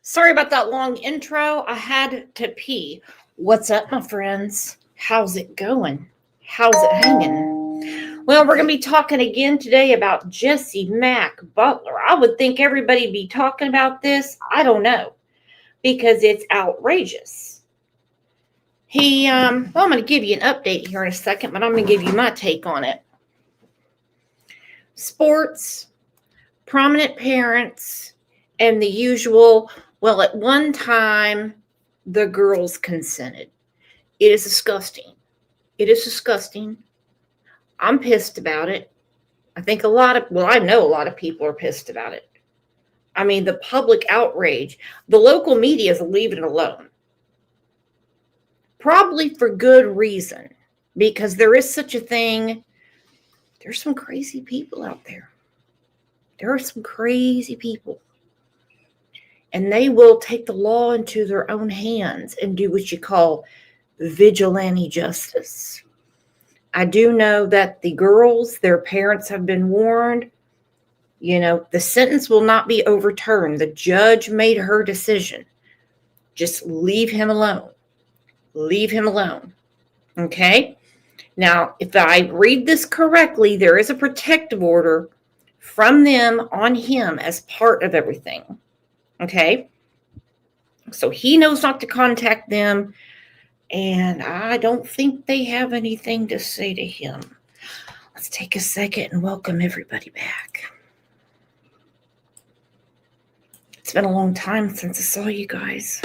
Sorry about that long intro. I had to pee. What's up, my friends? How's it going? How's it hanging? Well, we're going to be talking again today about Jesse Mack Butler. I would think everybody'd be talking about this. I don't know, because it's outrageous. I'm going to give you an update here in a second, but I'm going to give you my take on it. Sports, prominent parents, and the usual, well, at one time, the girls consented. It is disgusting. It is disgusting. I'm pissed about it. I know a lot of people are pissed about it. I mean, the public outrage. The local media is leaving it alone. Probably for good reason, because there is such a thing. There's some crazy people out there. There are some crazy people. And they will take the law into their own hands and do what you call vigilante justice. I do know that the girls, their parents have been warned. The sentence will not be overturned. The judge made her decision. Just leave him alone. Leave him alone. Okay? Now, if I read this correctly, there is a protective order from them on him as part of everything. Okay? So he knows not to contact them, and I don't think they have anything to say to him. Let's take a second and welcome everybody back. It's been a long time since I saw you guys.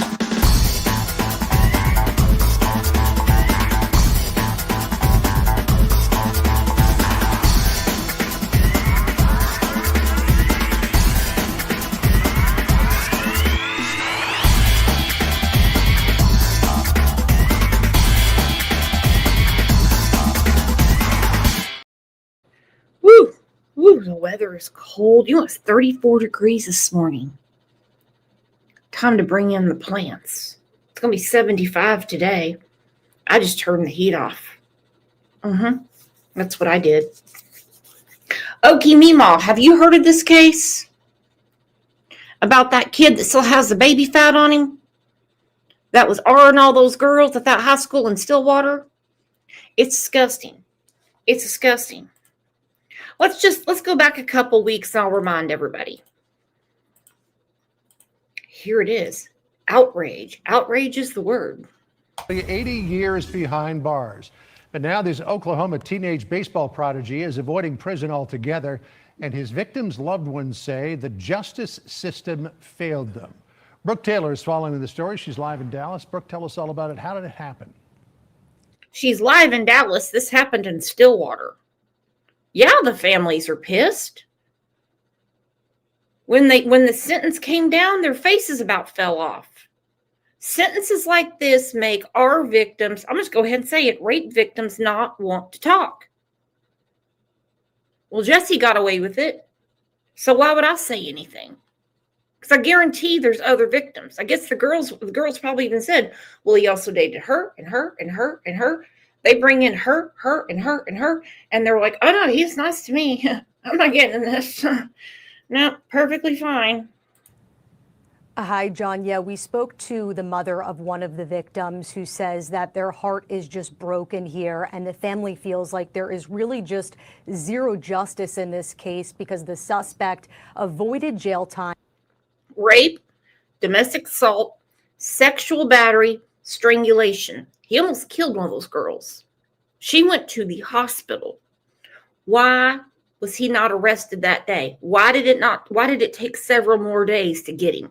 Woo, the weather is cold. It's 34 degrees this morning. Time to bring in the plants. It's going to be 75 today. I just turned the heat off. That's what I did. Okie Meemaw, have you heard of this case? About that kid that still has the baby fat on him? That was R-ing all those girls at that high school in Stillwater? It's disgusting. It's disgusting. Let's go back a couple weeks and I'll remind everybody. Here it is. Outrage. Outrage is the word. 80 years behind bars. But now this Oklahoma teenage baseball prodigy is avoiding prison altogether, and his victims' loved ones say the justice system failed them. Brooke Taylor is following the story. She's live in Dallas. Brooke, tell us all about it. How did it happen? She's live in Dallas. This happened in Stillwater. Yeah, the families are pissed. When the sentence came down, their faces about fell off. Sentences like this make our victims, I'm just go ahead and say it, rape victims not want to talk. Well, Jesse got away with it. So why would I say anything? Because I guarantee there's other victims. I guess the girls probably even said, well, he also dated her and her and her and her. They bring in her, and her, and her. And they're like, oh, no, he's nice to me. I'm not getting this. No, perfectly fine. Hi, John. Yeah, we spoke to the mother of one of the victims who says that their heart is just broken here. And the family feels like there is really just zero justice in this case because the suspect avoided jail time. Rape, domestic assault, sexual battery, strangulation. He almost killed one of those girls. She went to the hospital. Why was he not arrested that day? Why did it take several more days to get him?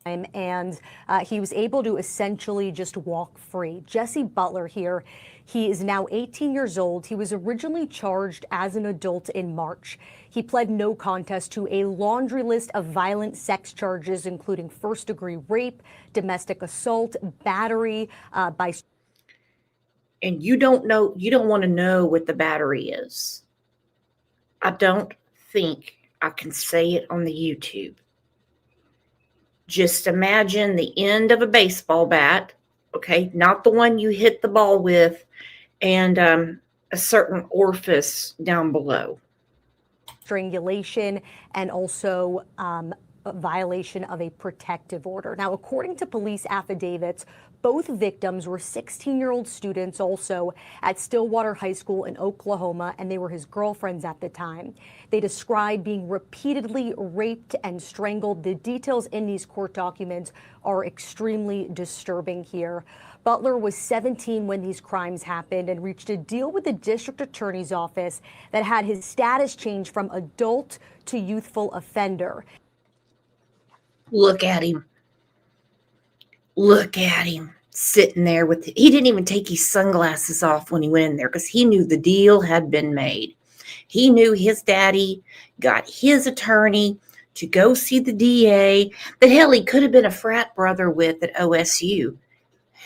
And he was able to essentially just walk free. Jesse Butler here, he is now 18 years old. He was originally charged as an adult in March. He pled no contest to a laundry list of violent sex charges, including first-degree rape, domestic assault, battery by... And you don't want to know what the battery is. I don't think I can say it on the YouTube. Just imagine the end of a baseball bat, okay, not the one you hit the ball with, and a certain orifice down below. Strangulation and also violation of a protective order. Now, according to police affidavits, both victims were 16-year-old students also at Stillwater High School in Oklahoma, and they were his girlfriends at the time. They described being repeatedly raped and strangled. The details in these court documents are extremely disturbing here. Butler was 17 when these crimes happened and reached a deal with the district attorney's office that had his status changed from adult to youthful offender. Look at him. Look at him sitting there with, he didn't even take his sunglasses off when he went in there because he knew the deal had been made. He knew his daddy got his attorney to go see the DA that hell he could have been a frat brother with at OSU.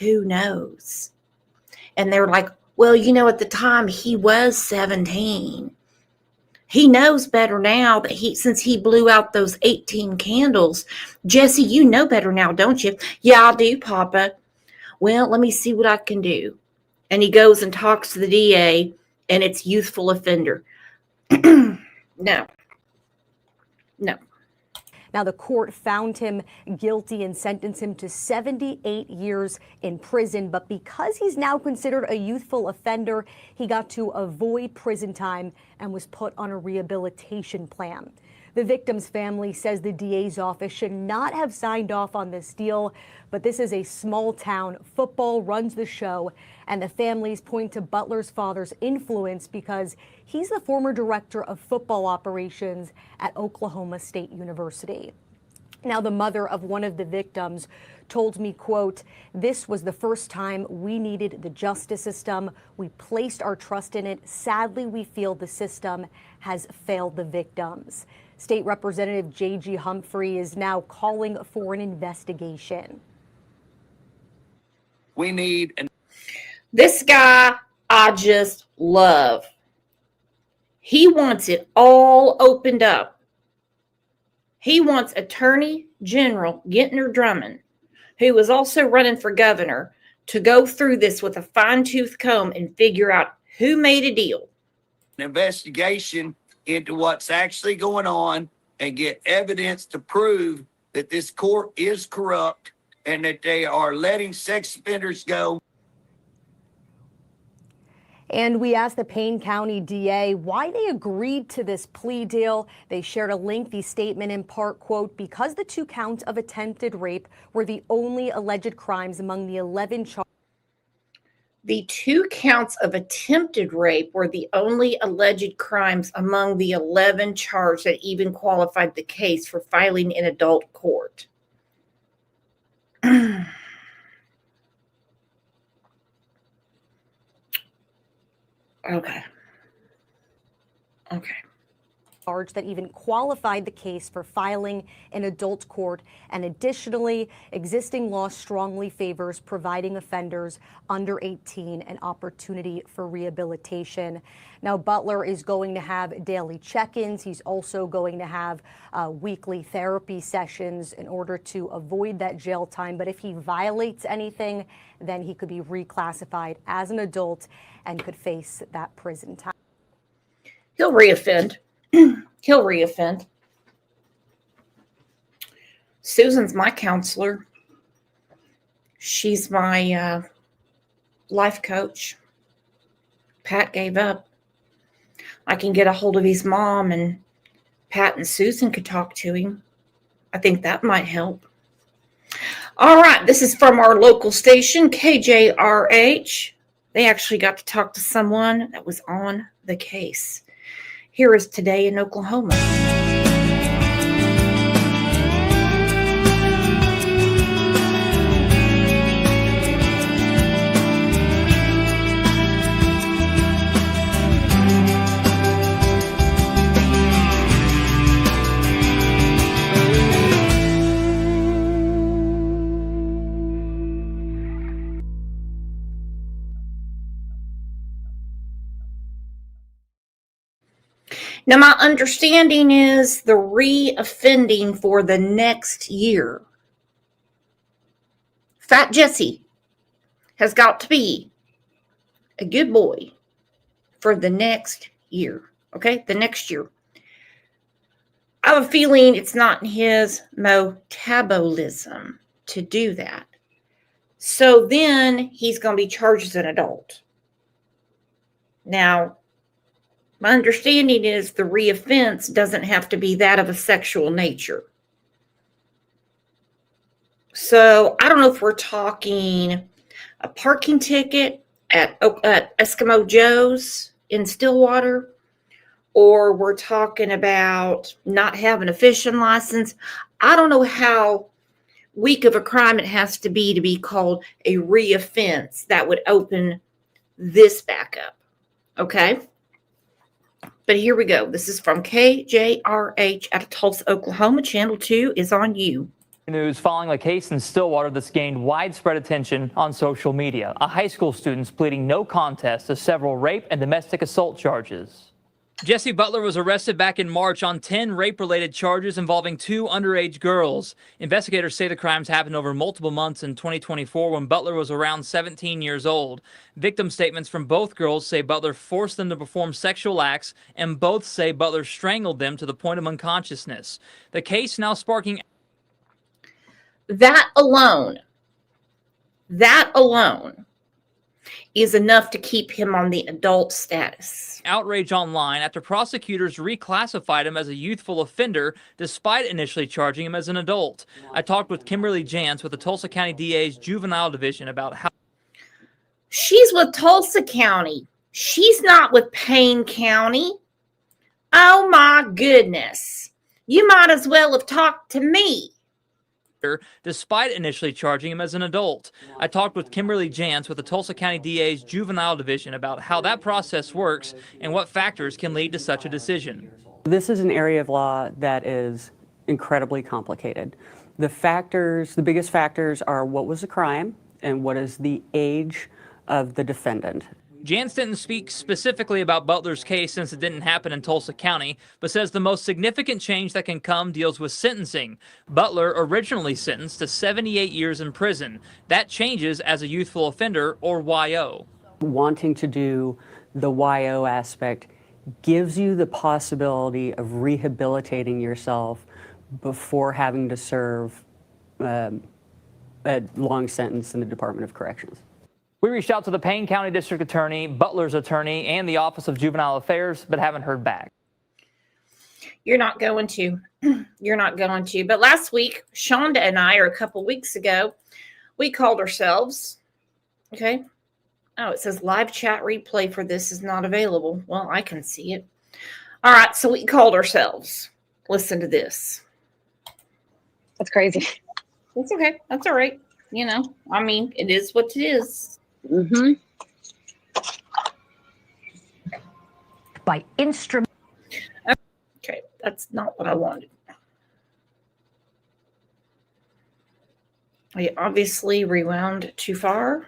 Who knows? And they're like, well, you know, at the time he was 17. He knows better now that since he blew out those 18 candles. Jesse, you know better now, don't you? Yeah, I do, Papa. Well, let me see what I can do. And he goes and talks to the DA, and it's youthful offender. No. Now, the court found him guilty and sentenced him to 78 years in prison. But because he's now considered a youthful offender, he got to avoid prison time and was put on a rehabilitation plan. The victim's family says the DA's office should not have signed off on this deal, but this is a small town. Football runs the show, and the families point to Butler's father's influence because he's the former director of football operations at Oklahoma State University. Now, the mother of one of the victims told me, quote, "This was the first time we needed the justice system. We placed our trust in it. Sadly, we feel the system has failed the victims." State Representative J.G. Humphrey is now calling for an investigation. We need This guy I just love. He wants it all opened up. He wants Attorney General Gentner Drummond, who was also running for governor, to go through this with a fine-tooth comb and figure out who made a deal. an investigation into what's actually going on and get evidence to prove that this court is corrupt and that they are letting sex offenders go. And we asked the Payne County DA why they agreed to this plea deal. They shared a lengthy statement in part, quote, "Because the 2 counts of attempted rape were the only alleged crimes among the 11 charges." The 2 counts of attempted rape were the only alleged crimes among the 11 charges that even qualified the case for filing in adult court. Okay. Charge that even qualified the case for filing in adult court, and additionally, existing law strongly favors providing offenders under 18 an opportunity for rehabilitation. Now, Butler is going to have daily check-ins. He's also going to have weekly therapy sessions in order to avoid that jail time. But if he violates anything, then he could be reclassified as an adult and could face that prison time. He'll reoffend. He'll reoffend. Susan's my counselor. She's my life coach. Pat gave up. I can get a hold of his mom, and Pat and Susan could talk to him. I think that might help. All right, this is from our local station, KJRH. They actually got to talk to someone that was on the case. Here is Today in Oklahoma. Now, my understanding is the re-offending for the next year. Fat Jesse has got to be a good boy for the next year. Okay, the next year. I have a feeling it's not in his metabolism to do that. So then he's going to be charged as an adult. Now, my understanding is the reoffense doesn't have to be that of a sexual nature. So I don't know if we're talking a parking ticket at Eskimo Joe's in Stillwater, or we're talking about not having a fishing license. I don't know how weak of a crime it has to be called a reoffense that would open this back up. Okay? But here we go. This is from KJRH out of Tulsa, Oklahoma. Channel 2 is on you. News following a case in Stillwater that's gained widespread attention on social media. A high school student's pleading no contest to several rape and domestic assault charges. Jesse Butler was arrested back in March on 10 rape-related charges involving 2 underage girls. Investigators say the crimes happened over multiple months in 2024 when Butler was around 17 years old. Victim statements from both girls say Butler forced them to perform sexual acts, and both say Butler strangled them to the point of unconsciousness. The case now sparking... That alone is enough to keep him on the adult status. Outrage online after prosecutors reclassified him as a youthful offender despite initially charging him as an adult. I talked with Kimberly Jantz with the Tulsa County DA's Juvenile Division about how... She's with Tulsa County. She's not with Payne County. Oh my goodness. You might as well have talked to me. Despite initially charging him as an adult. I talked with Kimberly Jantz with the Tulsa County DA's Juvenile Division about how that process works and what factors can lead to such a decision. This is an area of law that is incredibly complicated. The biggest factors are what was the crime and what is the age of the defendant. Jantz didn't speak specifically about Butler's case since it didn't happen in Tulsa County, but says the most significant change that can come deals with sentencing. Butler originally sentenced to 78 years in prison. That changes as a youthful offender, or YO. Wanting to do the YO aspect gives you the possibility of rehabilitating yourself before having to serve a long sentence in the Department of Corrections. We reached out to the Payne County District Attorney, Butler's attorney, and the Office of Juvenile Affairs, but haven't heard back. You're not going to. You're not going to. But last week, Shonda and I, or a couple weeks ago, we called ourselves. Okay. Oh, it says live chat replay for this is not available. Well, I can see it. All right. So we called ourselves. Listen to this. That's crazy. That's okay. That's all right. You know, I mean, it is what it is. Mm-hmm. By instrument. Okay, that's not what I wanted. I obviously rewound too far.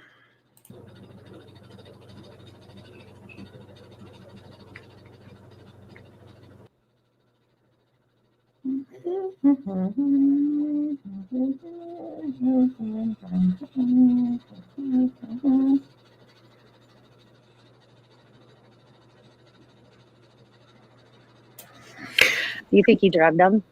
You think he drugged them?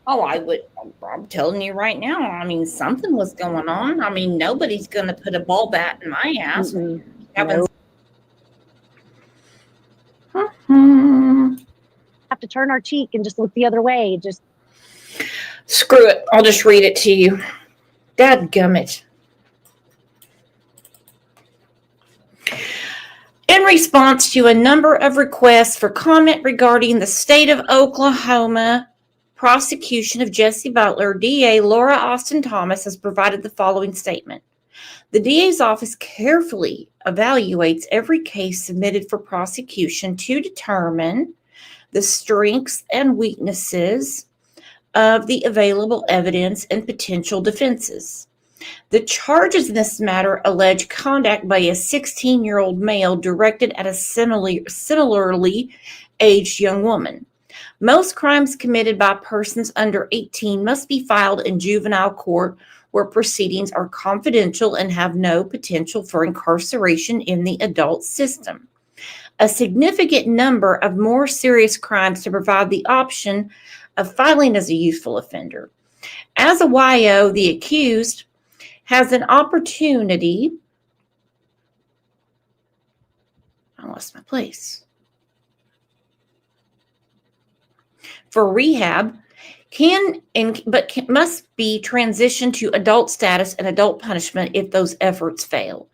Oh, I would. I'm telling you right now. I mean, something was going on. I mean, nobody's going to put a ball bat in my ass. Nope. Have to turn our cheek and just look the other way. Just screw it. I'll just read it to you. Dadgummit. In response to a number of requests for comment regarding the state of Oklahoma prosecution of Jesse Butler, DA Laura Austin Thomas has provided the following statement. The DA's office carefully evaluates every case submitted for prosecution to determine the strengths and weaknesses of the available evidence and potential defenses. The charges in this matter allege conduct by a 16-year-old male directed at a similarly aged young woman. Most crimes committed by persons under 18 must be filed in juvenile court where proceedings are confidential and have no potential for incarceration in the adult system. a significant number of more serious crimes to provide the option of filing as a youthful offender. As a YO, the accused has an opportunity. I lost my place. For rehab, must be transitioned to adult status and adult punishment if those efforts fail.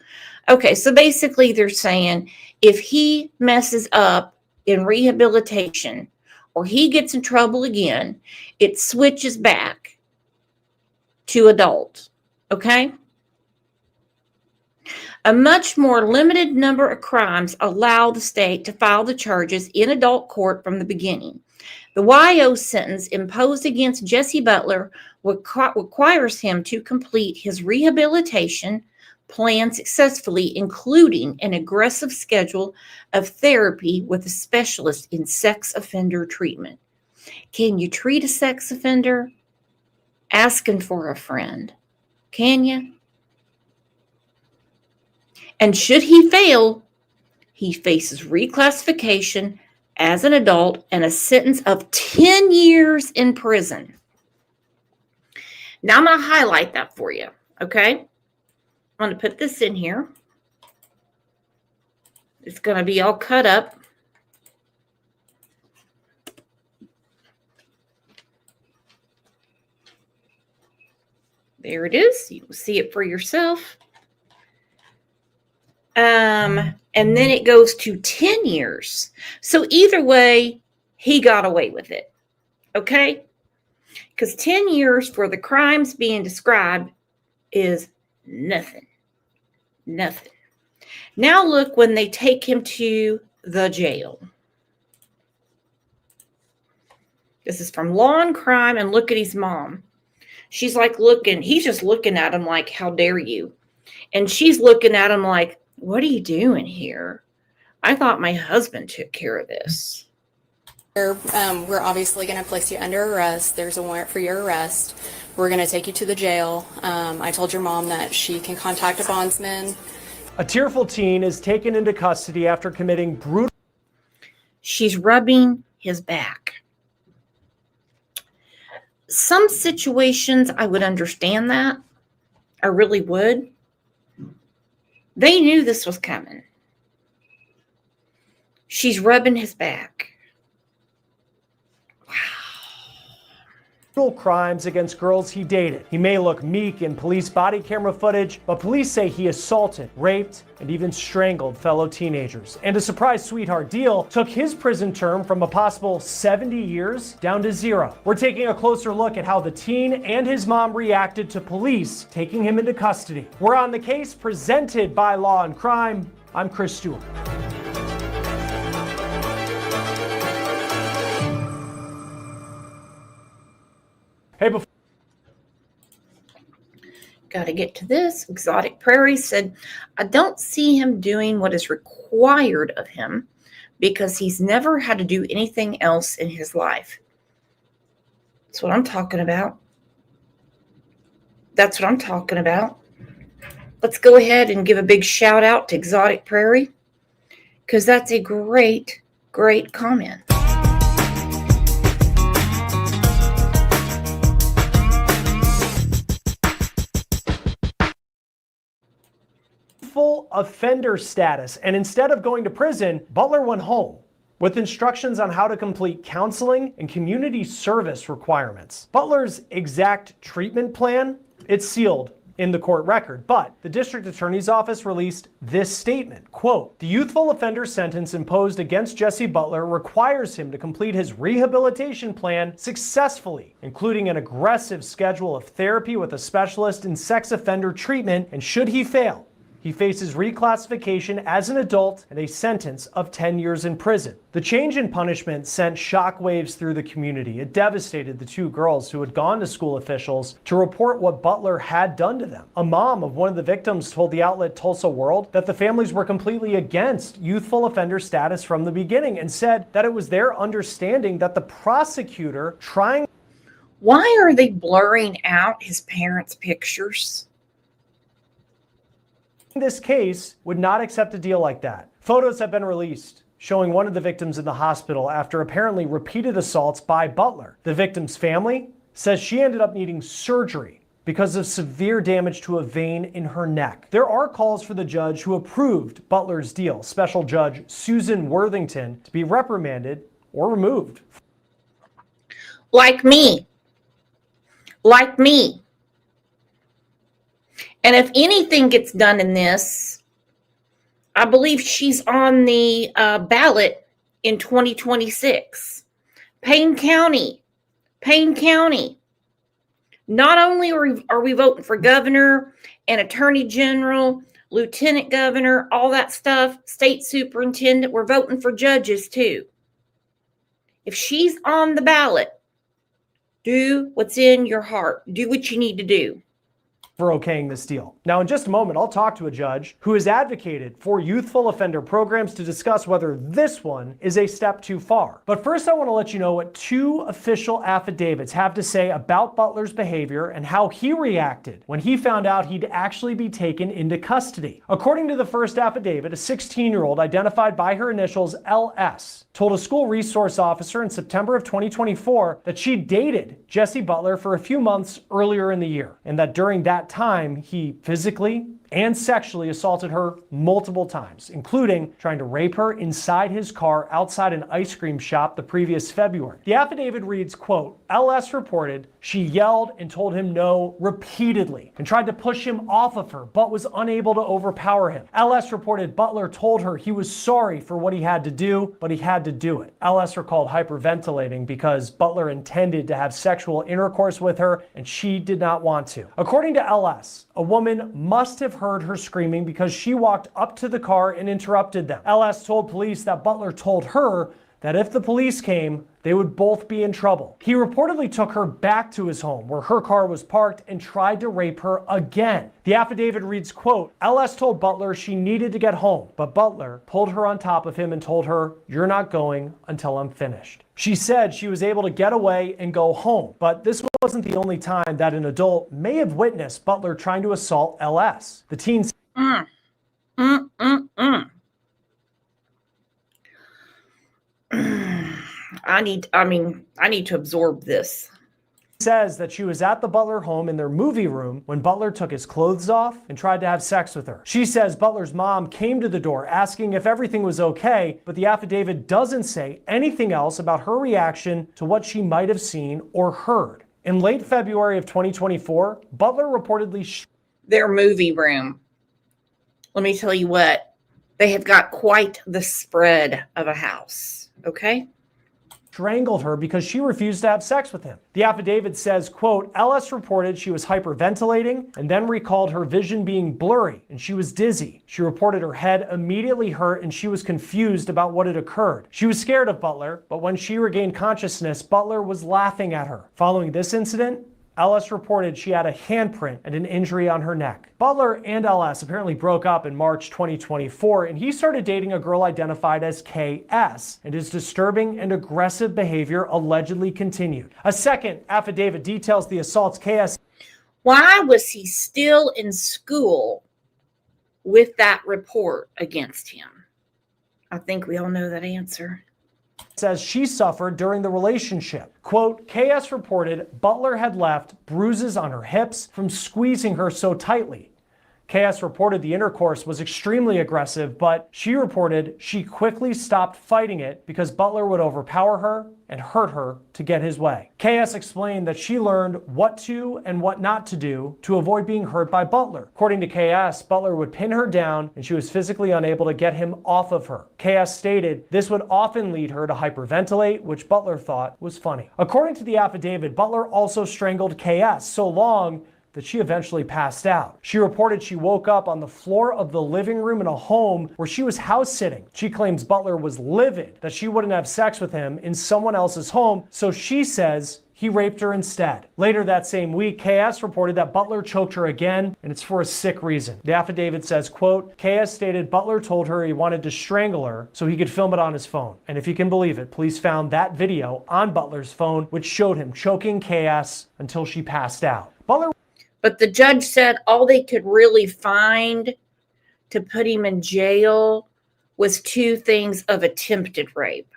Okay, so basically they're saying if he messes up in rehabilitation or he gets in trouble again, it switches back to adult. Okay? A much more limited number of crimes allow the state to file the charges in adult court from the beginning. The YO sentence imposed against Jesse Butler requires him to complete his rehabilitation plan successfully, including an aggressive schedule of therapy with a specialist in sex offender treatment. Can you treat a sex offender? Asking for a friend. Can you? And should he fail, he faces reclassification as an adult and a sentence of 10 years in prison. Now I'm going to highlight that for you, okay? I'm going to put this in here. It's going to be all cut up. There it is. You will see it for yourself. And then it goes to 10 years. So either way, he got away with it. Okay? Because 10 years for the crimes being described is nothing. Nothing. Now look when they take him to the jail. This is from Law and Crime, and look at his mom. She's like looking, he's just looking at him like, how dare you? And she's looking at him like, what are you doing here? I thought my husband took care of this. We're obviously going to place you under arrest. There's a warrant for your arrest. We're going to take you to the jail. I told your mom that she can contact a bondsman. A tearful teen is taken into custody after committing brutal. She's rubbing his back. Some situations I would understand that. I really would. They knew this was coming. She's rubbing his back. Crimes against girls he dated. He may look meek in police body camera footage, but police say he assaulted, raped, and even strangled fellow teenagers. And a surprise sweetheart deal took his prison term from a possible 70 years down to 0. We're taking a closer look at how the teen and his mom reacted to police taking him into custody. We're on the case presented by Law and Crime. I'm Chris Stewart. Hey, Got to get to this. Exotic Prairie said, I don't see him doing what is required of him because he's never had to do anything else in his life. That's what I'm talking about. That's what I'm talking about. Let's go ahead and give a big shout out to Exotic Prairie because that's a great, great comment. Full offender status, and instead of going to prison, Butler went home with instructions on how to complete counseling and community service requirements. Butler's exact treatment plan, it's sealed in the court record, but the district attorney's office released this statement, quote, the youthful offender sentence imposed against Jesse Butler requires him to complete his rehabilitation plan successfully, including an aggressive schedule of therapy with a specialist in sex offender treatment, and should he fail, he faces reclassification as an adult and a sentence of 10 years in prison. The change in punishment sent shockwaves through the community. It devastated the two girls who had gone to school officials to report what Butler had done to them. A mom of one of the victims told the outlet Tulsa World that the families were completely against youthful offender status from the beginning and said that it was their understanding that the prosecutor trying. Why are they blurring out his parents' pictures? This case would not accept a deal like that. Photos have been released showing one of the victims in the hospital after apparently repeated assaults by Butler. The victim's family says she ended up needing surgery because of severe damage to a vein in her neck. There are calls for the judge who approved Butler's deal, Special Judge Susan Worthington, to be reprimanded or removed. Like me. Like me. And if anything gets done in this, I believe she's on the ballot in 2026. Payne County. Payne County. Not only are we voting for governor and attorney general, lieutenant governor, all that stuff, state superintendent, we're voting for judges too. If she's on the ballot, do what's in your heart. Do what you need to do for okaying this deal. Now, in just a moment, I'll talk to a judge who has advocated for youthful offender programs to discuss whether this one is a step too far. But first, I want to let you know what 2 official affidavits have to say about Butler's behavior and how he reacted when he found out he'd actually be taken into custody. According to the first affidavit, a 16-year-old identified by her initials LS told a school resource officer in September of 2024 that she dated Jesse Butler for a few months earlier in the year, and that during that time, he physically and sexually assaulted her multiple times, including trying to rape her inside his car outside an ice cream shop the previous February. The affidavit reads, quote, LS reported she yelled and told him no repeatedly and tried to push him off of her, but was unable to overpower him. LS reported Butler told her he was sorry for what he had to do, but he had to do it. LS recalled hyperventilating because Butler intended to have sexual intercourse with her and she did not want to. According to LS, a woman must have heard her screaming because she walked up to the car and interrupted them. LS told police that Butler told her that if the police came, they would both be in trouble. He reportedly took her back to his home where her car was parked and tried to rape her again. The affidavit reads, quote, LS told Butler she needed to get home, but Butler pulled her on top of him and told her, you're not going until I'm finished. She said she was able to get away and go home, but this wasn't the only time that an adult may have witnessed Butler trying to assault LS. The teen I need to absorb this. says that she was at the Butler home in their movie room when Butler took his clothes off and tried to have sex with her. She says Butler's mom came to the door asking if everything was okay, but the affidavit doesn't say anything else about her reaction to what she might have seen or heard. In late February of 2024, Butler reportedly their movie room. Let me tell you what, they have got quite the spread of a house, okay? strangled her because she refused to have sex with him. The affidavit says, quote, LS reported she was hyperventilating and then recalled her vision being blurry and she was dizzy. She reported her head immediately hurt and she was confused about what had occurred. She was scared of Butler, but when she regained consciousness, Butler was laughing at her. Following this incident, LS reported she had a handprint and an injury on her neck. Butler and LS apparently broke up in March 2024, and he started dating a girl identified as KS, and his disturbing and aggressive behavior allegedly continued. A second affidavit details the assaults KS. Why was he still in school with that report against him? I think we all know that answer. Says she suffered during the relationship. Quote, KS reported Butler had left bruises on her hips from squeezing her so tightly. KS reported the intercourse was extremely aggressive, but she reported she quickly stopped fighting it because Butler would overpower her and hurt her to get his way. KS explained that she learned what to and what not to do to avoid being hurt by Butler. According to KS, Butler would pin her down and she was physically unable to get him off of her. KS stated this would often lead her to hyperventilate, which Butler thought was funny. According to the affidavit, Butler also strangled KS so long that she eventually passed out. She reported she woke up on the floor of the living room in a home where she was house sitting. She claims Butler was livid that she wouldn't have sex with him in someone else's home, so she says he raped her instead. Later that same week, KS reported that Butler choked her again, and it's for a sick reason. The affidavit says, quote, KS stated Butler told her he wanted to strangle her so he could film it on his phone. And if you can believe it, police found that video on Butler's phone, which showed him choking KS until she passed out. But the judge said all they could really find to put him in jail was 2 things of attempted rape.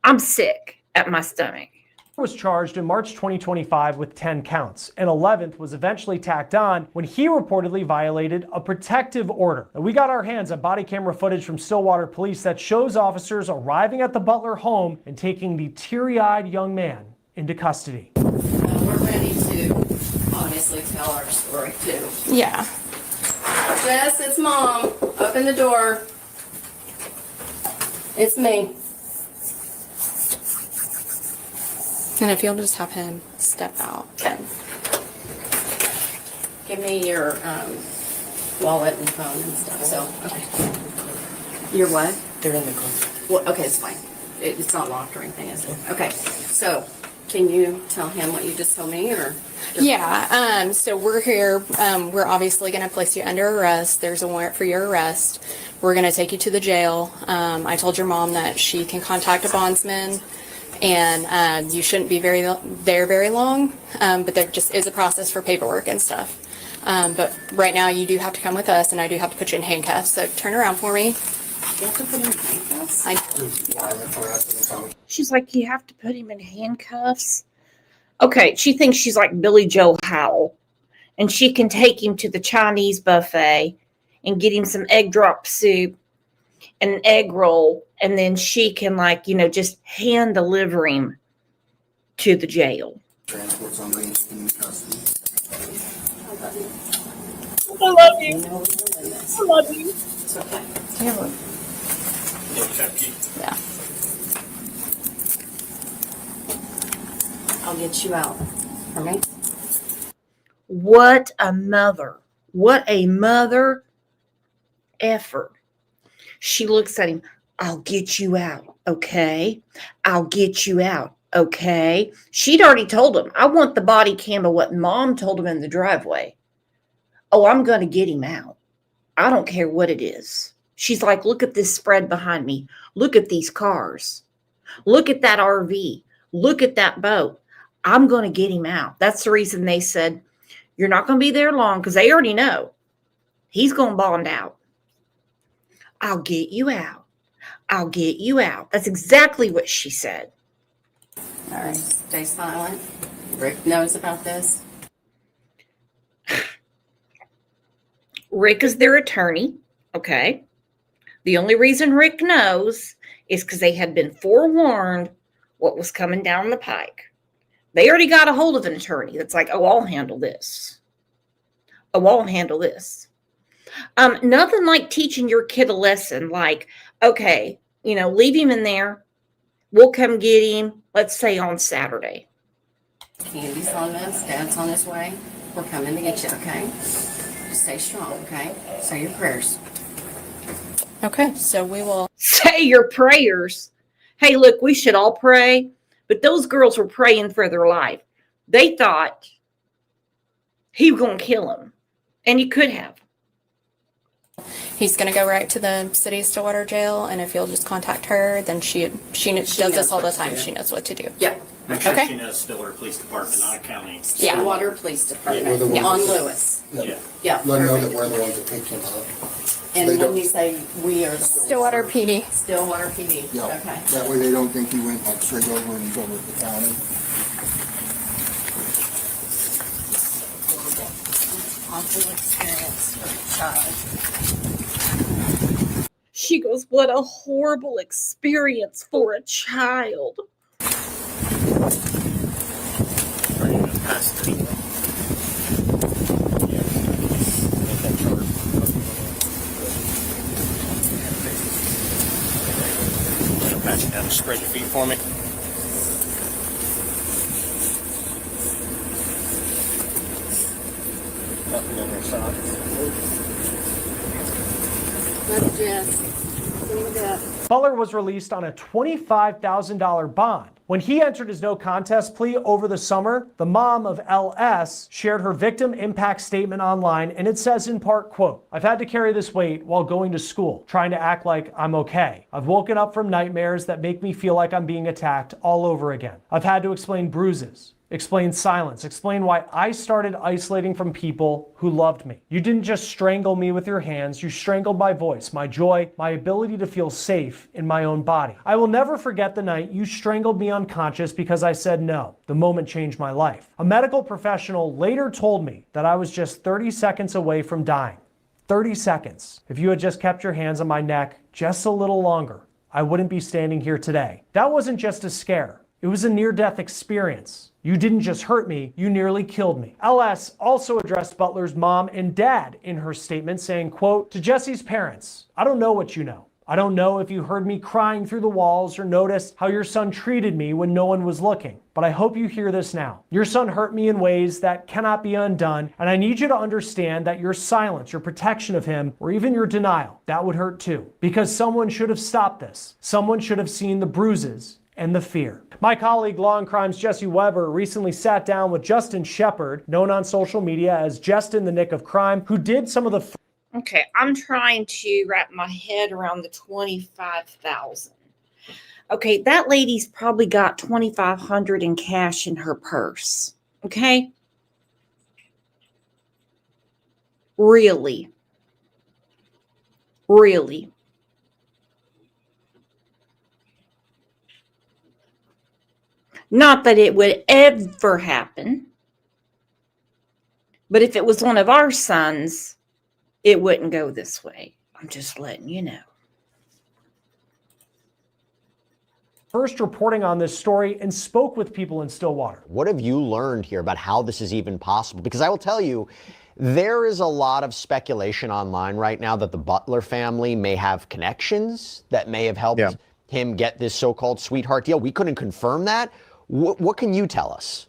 I'm sick at my stomach. Was charged in March 2025 with 10 counts. An 11th was eventually tacked on when he reportedly violated a protective order. And we got our hands on body camera footage from Stillwater Police that shows officers arriving at the Butler home and taking the teary-eyed young man into custody. We're ready to obviously tell our story too. Yeah. Jess, it's Mom. Open the door. It's me. And if you'll just have him step out. Okay. Give me your wallet and phone and stuff. So, okay. Your what? They're in the car. Well, okay, it's fine. It's not locked or anything, is it? Okay. So, can you tell him what you just told me, or? Yeah, so we're here, we're obviously gonna place you under arrest. There's a warrant for your arrest. We're gonna take you to the jail. I told your mom that she can contact a bondsman, and you shouldn't be there very long, but there just is a process for paperwork and stuff. But right now you do have to come with us, and I do have to put you in handcuffs, so turn around for me. You have to put him in handcuffs? She's like, you have to put him in handcuffs. Okay, she thinks she's like Billy Joe Howell, and she can take him to the Chinese buffet and get him some egg drop soup and an egg roll, and then she can, like, you know, just hand deliver him to the jail. Transport somebody in custody. I love you. I love you. It's okay. Yeah. I'll get you out. For me? What a mother. What a mother effer. She looks at him. I'll get you out, okay? I'll get you out, okay? She'd already told him, I want the body cam of what Mom told him in the driveway. Oh, I'm going to get him out. I don't care what it is. She's like, look at this spread behind me. Look at these cars. Look at that RV. Look at that boat. I'm going to get him out. That's the reason they said, you're not going to be there long, because they already know he's going to bond out. I'll get you out. I'll get you out. That's exactly what she said. All right. Stay silent. Rick knows about this. Rick is their attorney, okay? The only reason Rick knows is because they had been forewarned what was coming down the pike. They already got a hold of an attorney that's like, oh, I'll handle this. Oh, I'll handle this. Nothing like teaching your kid a lesson like, okay, you know, leave him in there. We'll come get him, let's say on Saturday. Candy's on this. Dad's on his way. We're coming to get you, okay? Stay strong, okay? Say your prayers. Okay, so we will. Say your prayers. Hey, look, we should all pray, but those girls were praying for their life. They thought he was going to kill him, and he could have. He's going to go right to the city of Stillwater jail, and if you'll just contact her, then she does this all the time. She knows what to do. Yeah. Make sure Okay. she knows Stillwater Police Department, not a county. Stillwater Police Department. We're the ones On that- Lewis. Yeah. Yeah. Let them know that perfect. we're the ones that picked him up. And They when don't- you say we are the ones. Stillwater PD. Stillwater PD. Yeah, Okay. that way they don't think he went like straight over and he's over at the county. Awful experience for a child. She goes, what a horrible experience for a child. Pass it down, spread your feet for me. Nothing in their socks. That's Jess. Butler was released on a $25,000 bond. When he entered his no contest plea over the summer, the mom of LS shared her victim impact statement online, and it says in part, quote, I've had to carry this weight while going to school, trying to act like I'm okay. I've woken up from nightmares that make me feel like I'm being attacked all over again. I've had to explain bruises, Explain silence. Explain why I started isolating from people who loved me. You didn't just strangle me with your hands. You strangled my voice, my joy, my ability to feel safe in my own body. I will never forget the night you strangled me unconscious because I said no. The moment changed my life. A medical professional later told me that I was just 30 seconds away from dying. 30 seconds. If you had just kept your hands on my neck just a little longer, I wouldn't be standing here today. That wasn't just a scare. It was a near-death experience. You didn't just hurt me, you nearly killed me. LS also addressed Butler's mom and dad in her statement, saying, quote, to Jesse's parents, I don't know what you know. I don't know if you heard me crying through the walls or noticed how your son treated me when no one was looking. But I hope you hear this now. Your son hurt me in ways that cannot be undone, and I need you to understand that your silence, your protection of him, or even your denial, that would hurt too. Because someone should have stopped this. Someone should have seen the bruises and the fear. My colleague, Law and Crime's Jesse Weber, recently sat down with Justin Shepard, known on social media as Just in the Nick of Crime, who did some of the... Okay, I'm trying to wrap my head around the 25,000. Okay, that lady's probably got 2,500 in cash in her purse. Okay? Really? Really? Not that it would ever happen, but if it was one of our sons, it wouldn't go this way. I'm just letting you know. First reporting on this story and spoke with people in Stillwater. What have you learned here about how this is even possible? Because I will tell you, there is a lot of speculation online right now that the Butler family may have connections that may have helped him get this so-called sweetheart deal. We couldn't confirm that. What can you tell us?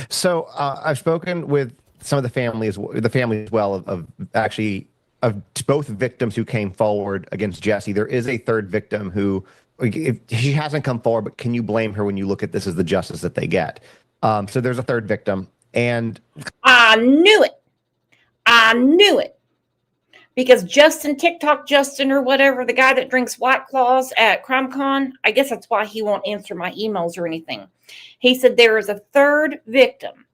So I've spoken with some of the family as well of both victims who came forward against Jesse. There is a third victim who, if she hasn't come forward, but can you blame her when you look at this as the justice that they get? So there's a third victim, and I knew it. I knew it. Because TikTok Justin or whatever, the guy that drinks White Claws at CrimeCon, I guess that's why he won't answer my emails or anything. He said there is a third victim,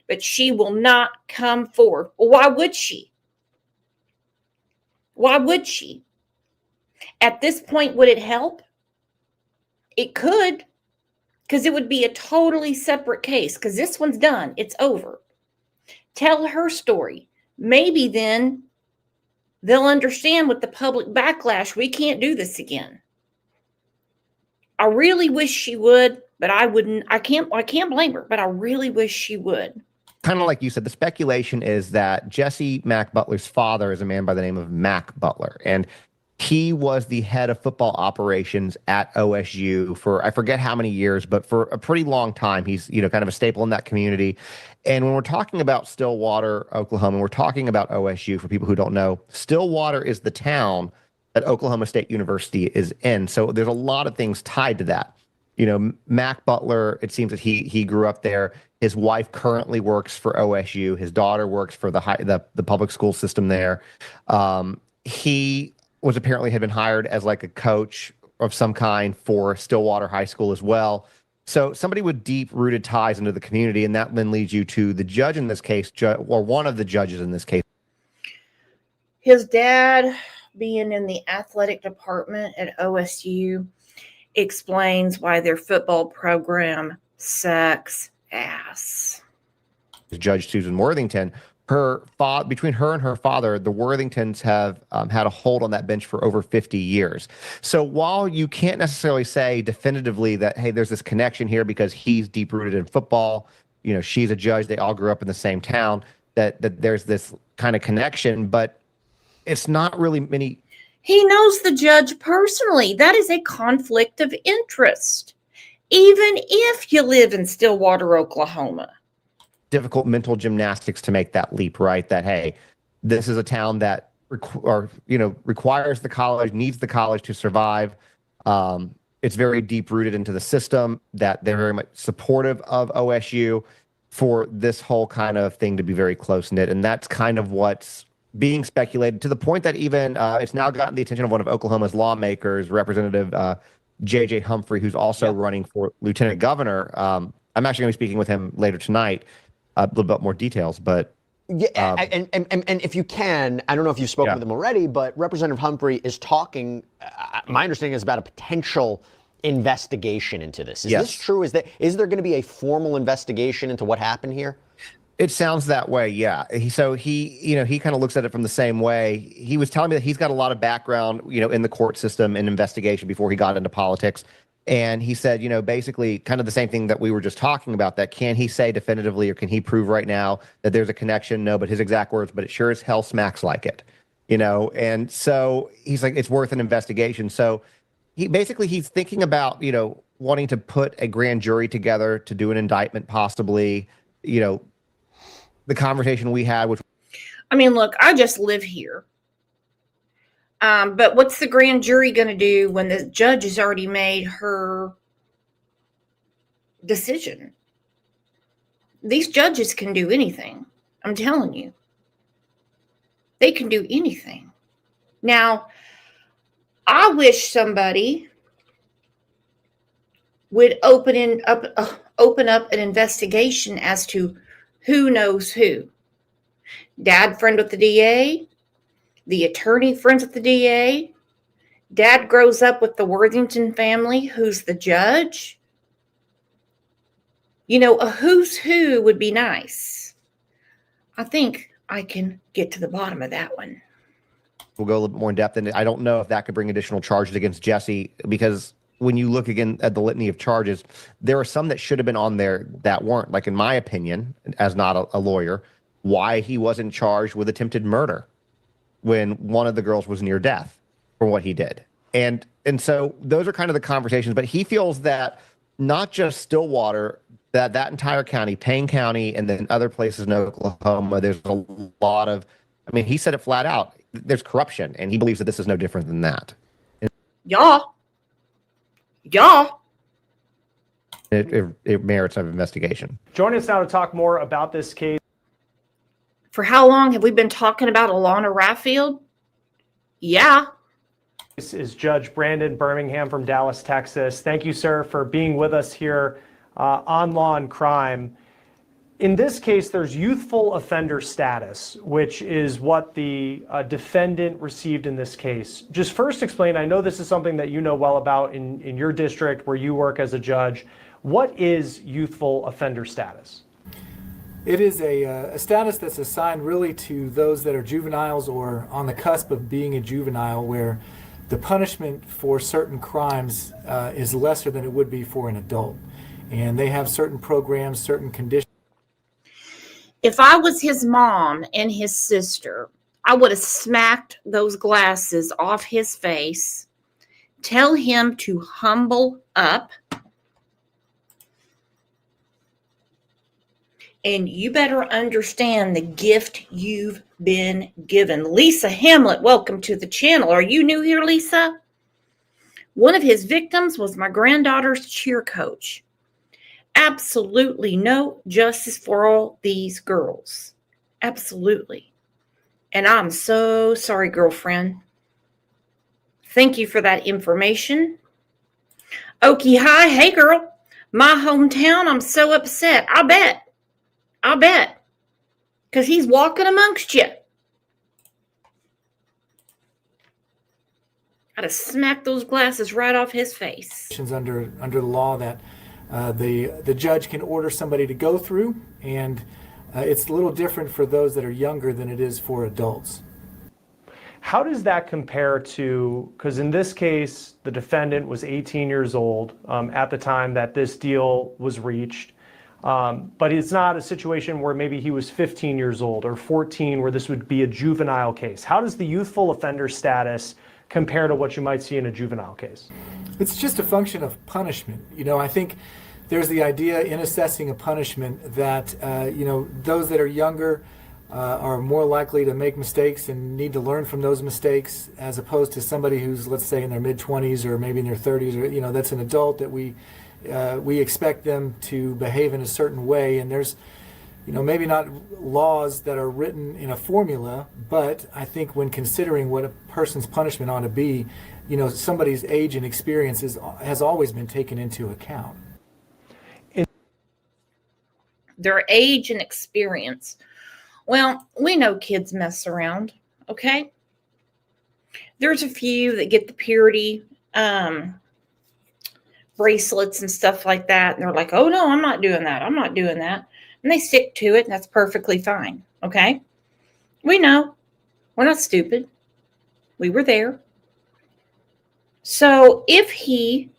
but she will not come forward. Well, why would she? Why would she? At this point, would it help? It could, because it would be a totally separate case, because this one's done. It's over. Tell her story. Maybe then they'll understand with the public backlash, we can't do this again. I really wish she would, but I wouldn't. I can't blame her, but I really wish she would. kind of like you said, the speculation is that Jesse Mac Butler's father is a man by the name of Mac Butler, and he was the head of football operations at OSU for I forget how many years, but for a pretty long time. He's, you know, kind of a staple in that community. And when we're talking about Stillwater, Oklahoma, we're talking about OSU. For people who don't know, Stillwater is the town that Oklahoma State University is in. So there's a lot of things tied to that. You know, Mac Butler, it seems that he grew up there. His wife currently works for OSU. His daughter works for the public school system there. He was apparently had been hired as like a coach of some kind for Stillwater High School as well. So somebody with deep-rooted ties into the community, and that then leads you to the judge in this case, or one of the judges in this case. His dad, being in the athletic department at OSU, explains why their football program sucks ass. Judge Susan Worthington, between her and her father, the Worthingtons have had a hold on that bench for over 50 years. So while you can't necessarily say definitively that, hey, there's this connection here because he's deep-rooted in football, you know, she's a judge, they all grew up in the same town, that there's this kind of connection, but it's not really many. He knows the judge personally. That is a conflict of interest, even if you live in Stillwater, Oklahoma. Difficult mental gymnastics to make that leap, right? That, hey, this is a town that requires the college, needs the college to survive. It's very deep rooted into the system, that they're very much supportive of OSU for this whole kind of thing to be very close knit. And that's kind of what's being speculated, to the point that even it's now gotten the attention of one of Oklahoma's lawmakers, Representative J.J. Humphrey, who's also running for lieutenant governor I'm actually going to be speaking with him later tonight, a little bit more details, but. Yeah, and if you can, I don't know if you've spoken with him already, but Representative Humphrey is talking, my understanding is about a potential investigation into this. Is this true? Is there going to be a formal investigation into what happened here? It sounds that way, yeah. He kind of looks at it from the same way. He was telling me that he's got a lot of background, in the court system and investigation before he got into politics. And he said, basically kind of the same thing that we were just talking about, that can he say definitively or can he prove right now that there's a connection? No, but his exact words, but it sure as hell smacks like it, And so he's like, it's worth an investigation. So he's thinking about, wanting to put a grand jury together to do an indictment possibly, the conversation we had, which. I mean, look, I just live here. But what's the grand jury going to do when the judge has already made her decision? These judges can do anything. I'm telling you. They can do anything. Now, I wish somebody would open up an investigation as to who knows who. Dad friend with the DA, the attorney friends with the DA, dad grows up with the Worthington family, who's the judge. A who's who would be nice. I think I can get to the bottom of that one. We'll go a little bit more in depth, and I don't know if that could bring additional charges against Jesse, because when you look again at the litany of charges, there are some that should have been on there that weren't. Like, in my opinion, as not a lawyer, why he wasn't charged with attempted murder when one of the girls was near death for what he did. And so those are kind of the conversations, but he feels that not just Stillwater, that entire county, Payne County, and then other places in Oklahoma, there's a lot of, he said it flat out, there's corruption, and he believes that this is no different than that. Yeah. It merits an investigation. Join us now to talk more about this case. For how long have we been talking about Alana Raffield? Yeah. This is Judge Brandon Birmingham from Dallas, Texas. Thank you, sir, for being with us here on Law and Crime. In this case, there's youthful offender status, which is what the defendant received in this case. Just first explain, I know this is something that you know well about in your district where you work as a judge. What is youthful offender status? It is a status that's assigned really to those that are juveniles or on the cusp of being a juvenile, where the punishment for certain crimes is lesser than it would be for an adult. And they have certain programs, certain conditions. If I was his mom and his sister, I would have smacked those glasses off his face, tell him to humble up, and you better understand the gift you've been given. Lisa Hamlet, welcome to the channel. Are you new here, Lisa? One of his victims was my granddaughter's cheer coach. Absolutely no justice for all these girls. Absolutely. And I'm so sorry, girlfriend. Thank you for that information. Okie hi, hey girl. My hometown, I'm so upset. I bet. Because he's walking amongst you. Gotta smack those glasses right off his face. Under the law that the judge can order somebody to go through, and it's a little different for those that are younger than it is for adults. How does that compare to, because in this case, the defendant was 18 years old at the time that this deal was reached. But it's not a situation where maybe he was 15 years old or 14 where this would be a juvenile case. How does the youthful offender status compare to what you might see in a juvenile case? It's just a function of punishment. I think there's the idea in assessing a punishment that, those that are younger are more likely to make mistakes and need to learn from those mistakes, as opposed to somebody who's, let's say, in their mid-20s or maybe in their 30s, or, that's an adult that we expect them to behave in a certain way. And there's, maybe not laws that are written in a formula, but I think when considering what a person's punishment ought to be, somebody's age and experience has always been taken into account. their age and experience. Well, we know kids mess around, okay? There's a few that get the purity bracelets and stuff like that, and they're like, oh no, I'm not doing that. I'm not doing that. And they stick to it, and that's perfectly fine, okay? We know. We're not stupid. We were there. So if he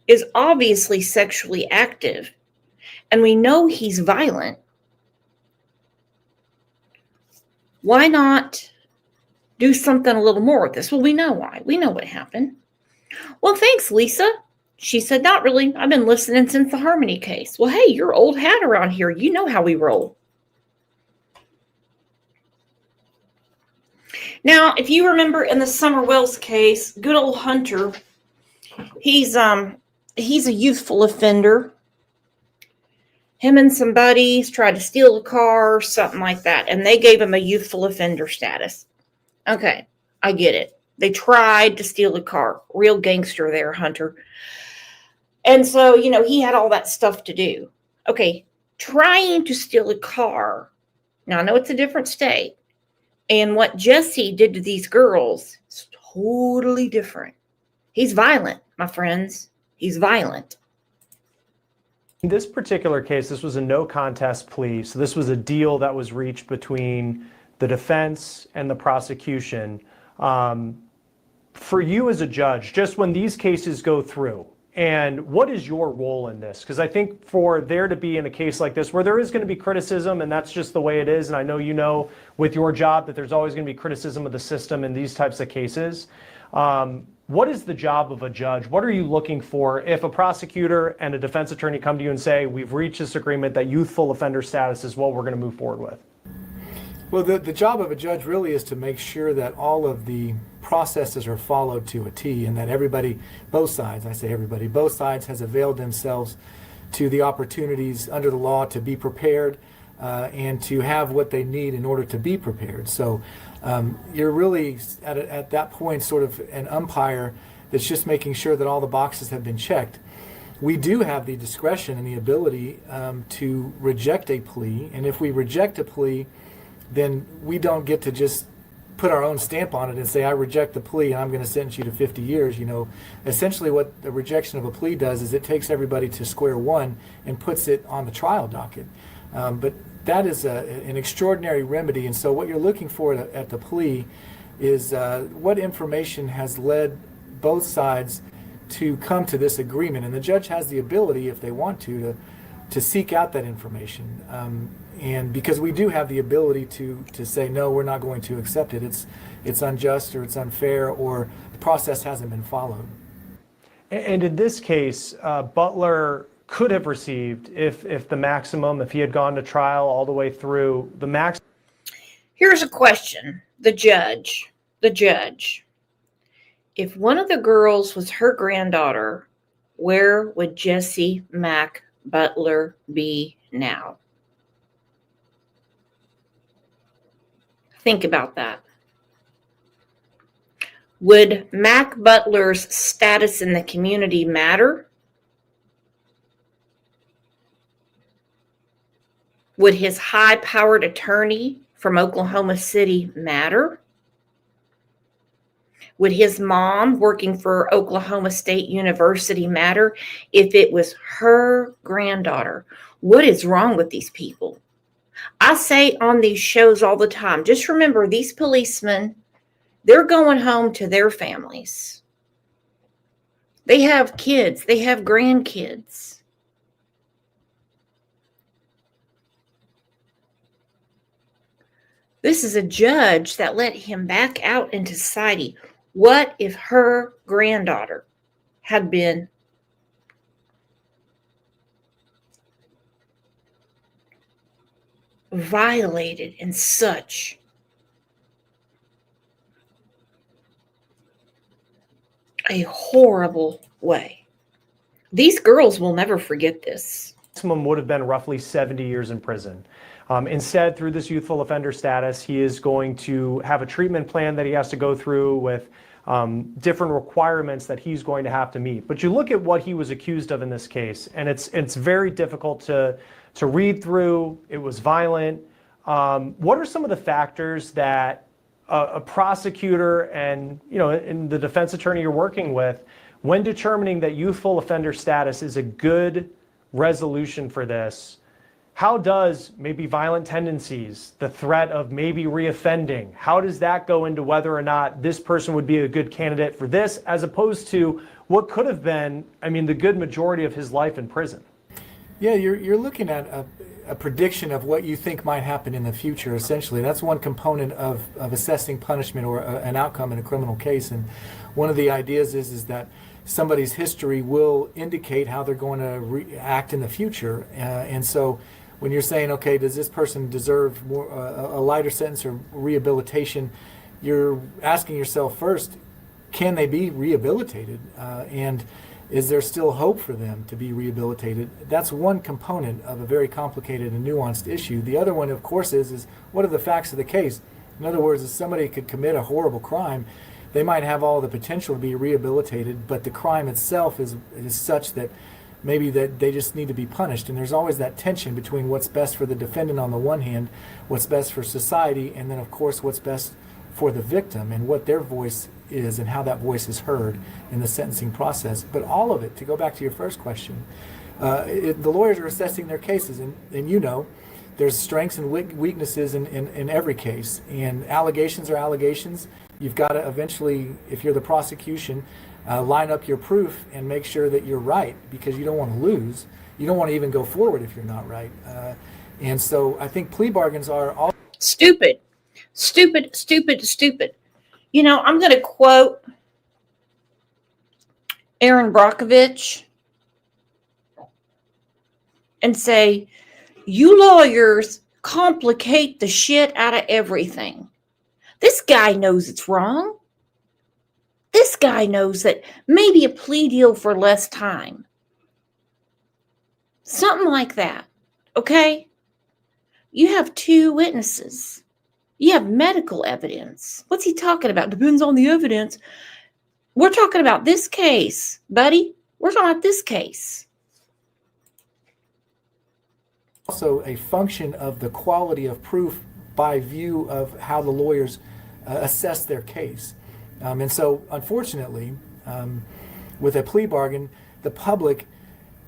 is obviously sexually active and we know he's violent, why not do something a little more with this? Well, we know why. We know what happened. Well, thanks, Lisa. She said, not really. I've been listening since the Harmony case. Well, hey, you're old hat around here. You know how we roll. Now, if you remember in the Summer Wells case, good old Hunter, he's a youthful offender. Him and some buddies tried to steal a car or something like that, and they gave him a youthful offender status. Okay, I get it. They tried to steal a car. Real gangster there, Hunter. And so, he had all that stuff to do. Okay, trying to steal a car. Now, I know it's a different state. And what Jesse did to these girls is totally different. He's violent, my friends. He's violent. In this particular case, this was a no contest plea. So this was a deal that was reached between the defense and the prosecution. For you as a judge, just when these cases go through, and what is your role in this? Because I think for there to be in a case like this where there is going to be criticism, and that's just the way it is, and I know with your job that there's always going to be criticism of the system in these types of cases. What is the job of a judge? What are you looking for if a prosecutor and a defense attorney come to you and say, we've reached this agreement that youthful offender status is what we're going to move forward with? Well, the job of a judge really is to make sure that all of the processes are followed to a T, and that everybody, both sides, I say everybody, both sides has availed themselves to the opportunities under the law to be prepared and to have what they need in order to be prepared. So you're really at that point sort of an umpire that's just making sure that all the boxes have been checked. We do have the discretion and the ability to reject a plea, and if we reject a plea, then we don't get to just put our own stamp on it and say, I reject the plea and I'm going to sentence you to 50 years. Essentially what the rejection of a plea does is it takes everybody to square one and puts it on the trial docket. But that is an extraordinary remedy. And so what you're looking for at the plea is what information has led both sides to come to this agreement. And the judge has the ability, if they want to seek out that information. And because we do have the ability to say, no, we're not going to accept it. It's unjust or it's unfair or the process hasn't been followed. And in this case, Butler could have received, if the maximum, if he had gone to trial all the way through, the max. Here's a question. The judge. If one of the girls was her granddaughter, where would Jesse Mack Butler be now? Think about that. Would Mack Butler's status in the community matter? Would his high-powered attorney from Oklahoma City matter? Would his mom working for Oklahoma State University matter if it was her granddaughter? What is wrong with these people? I say on these shows all the time, just remember these policemen, they're going home to their families. They have kids, they have grandkids. This is a judge that let him back out into society. What if her granddaughter had been violated in such a horrible way? These girls will never forget this. Maximum would have been roughly 70 years in prison. Instead, through this youthful offender status, he is going to have a treatment plan that he has to go through with different requirements that he's going to have to meet. But you look at what he was accused of in this case, and it's very difficult to read through. It was violent. What are some of the factors that a prosecutor and the defense attorney you're working with, when determining that youthful offender status is a good resolution for this? How does maybe violent tendencies, the threat of maybe reoffending, how does that go into whether or not this person would be a good candidate for this, as opposed to what could have been, the good majority of his life in prison? Yeah, you're looking at a prediction of what you think might happen in the future, essentially. That's one component of assessing punishment or an outcome in a criminal case. And one of the ideas is that somebody's history will indicate how they're going to act in the future. And so when you're saying, okay, does this person deserve more, a lighter sentence or rehabilitation, you're asking yourself first, can they be rehabilitated? And is there still hope for them to be rehabilitated? That's one component of a very complicated and nuanced issue. The other one, of course, is what are the facts of the case? In other words, if somebody could commit a horrible crime, they might have all the potential to be rehabilitated, but the crime itself is such that maybe that they just need to be punished. And there's always that tension between what's best for the defendant on the one hand, what's best for society, and then of course what's best for the victim and what their voice is and how that voice is heard in the sentencing process. But all of it, to go back to your first question, the lawyers are assessing their cases, and there's strengths and weaknesses in every case, and allegations are allegations. You've got to eventually, if you're the prosecution, line up your proof and make sure that you're right, because you don't want to lose. You don't want to even go forward if you're not right. And so I think plea bargains are all stupid. I'm going to quote Aaron Brockovich and say, you lawyers complicate the shit out of everything. This guy knows it's wrong. This guy knows that maybe a plea deal for less time. Something like that. Okay? You have 2 witnesses. You have medical evidence. What's he talking about? Depends on the evidence. We're talking about this case, buddy. We're talking about this case. Also a function of the quality of proof by view of how the lawyers assess their case. And so, unfortunately, with a plea bargain, the public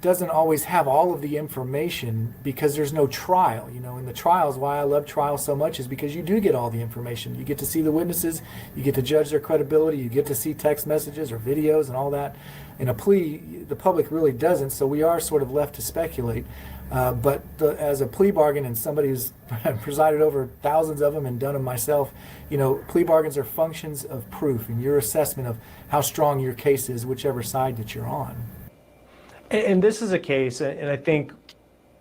doesn't always have all of the information because there's no trial. In the trials, why I love trials so much is because you do get all the information. You get to see the witnesses, you get to judge their credibility, you get to see text messages or videos and all that. In a plea, the public really doesn't, so we are sort of left to speculate. But as a plea bargain, and somebody who's presided over thousands of them and done them myself, plea bargains are functions of proof and your assessment of how strong your case is, whichever side that you're on. And this is a case, and I think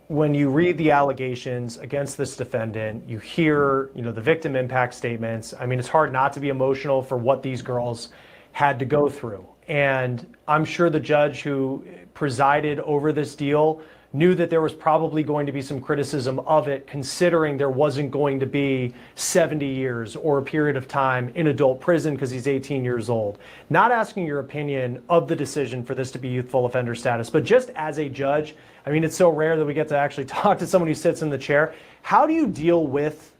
when you read the allegations against this defendant, you hear, the victim impact statements. It's hard not to be emotional for what these girls had to go through. And I'm sure the judge who presided over this deal knew that there was probably going to be some criticism of it, considering there wasn't going to be 70 years or a period of time in adult prison because he's 18 years old. Not asking your opinion of the decision for this to be youthful offender status, but just as a judge, it's so rare that we get to actually talk to someone who sits in the chair. How do you deal with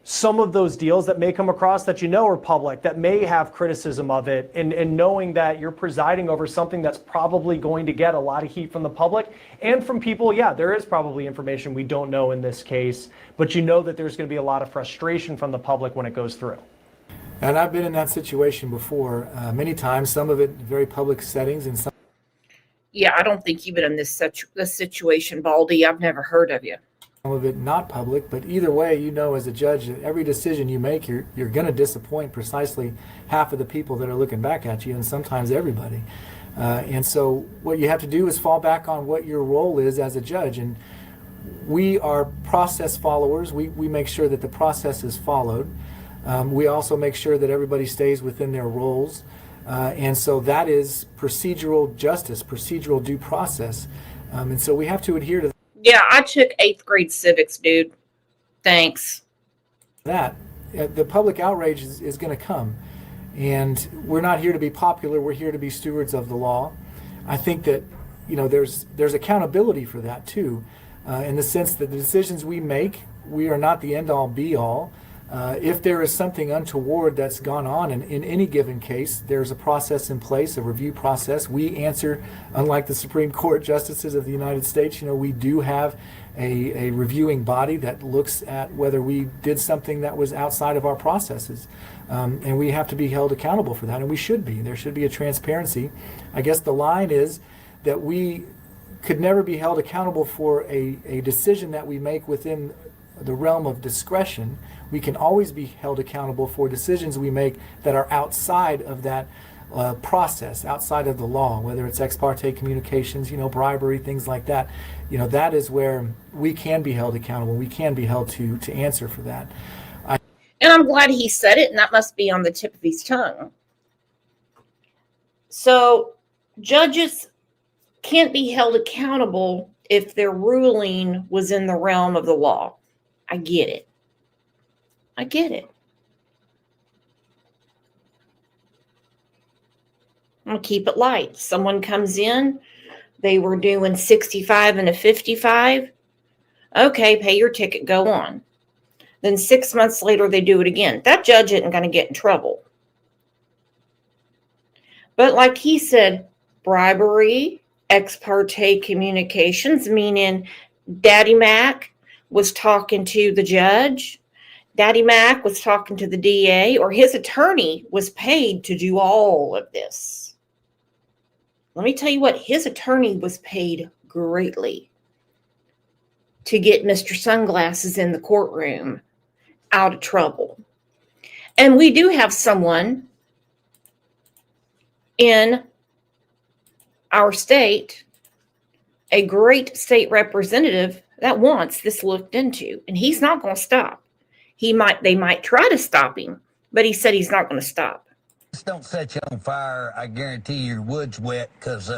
some of those deals that may come across that are public, that may have criticism of it, and knowing that you're presiding over something that's probably going to get a lot of heat from the public and from people? Yeah, there is probably information we don't know in this case, but that there's going to be a lot of frustration from the public when it goes through. And I've been in that situation before, many times, some of it in very public settings and some. Yeah, I don't think you've been in this situation, Baldy. I've never heard of you. Some of it not public, but either way, as a judge, that every decision you make, you're going to disappoint precisely half of the people that are looking back at you, and sometimes everybody. And so what you have to do is fall back on what your role is as a judge. And we are process followers. We make sure that the process is followed. We also make sure that everybody stays within their roles. And so that is procedural justice, procedural due process. And so we have to adhere to that. Yeah, I took 8th grade civics, dude. Thanks. That the public outrage is going to come, and we're not here to be popular. We're here to be stewards of the law. I think that there's accountability for that too, in the sense that the decisions we make, we are not the end all be all. If there is something untoward that's gone on in any given case, there's a process in place, a review process. We answer, unlike the Supreme Court justices of the United States, we do have a reviewing body that looks at whether we did something that was outside of our processes. And we have to be held accountable for that, and we should be. There should be a transparency. I guess the line is that we could never be held accountable for a decision that we make within the realm of discretion. We can always be held accountable for decisions we make that are outside of that process, outside of the law, whether it's ex parte communications, bribery, things like that. That is where we can be held accountable. We can be held to answer for that. And I'm glad he said it, and that must be on the tip of his tongue. So judges can't be held accountable if their ruling was in the realm of the law. I get it. I get it. I'll keep it light. Someone comes in, they were doing 65 and a 55. Okay, pay your ticket, go on. Then 6 months later, they do it again. That judge isn't going to get in trouble. But like he said, bribery, ex parte communications, meaning Daddy Mac was talking to the judge, Daddy Mac was talking to the DA, or his attorney was paid to do all of this. Let me tell you what, his attorney was paid greatly to get Mr. Sunglasses in the courtroom out of trouble. And we do have someone in our state, a great state representative that wants this looked into, and he's not going to stop. They might try to stop him, but he said he's not going to stop. Just don't set you on fire. I guarantee your wood's wet, because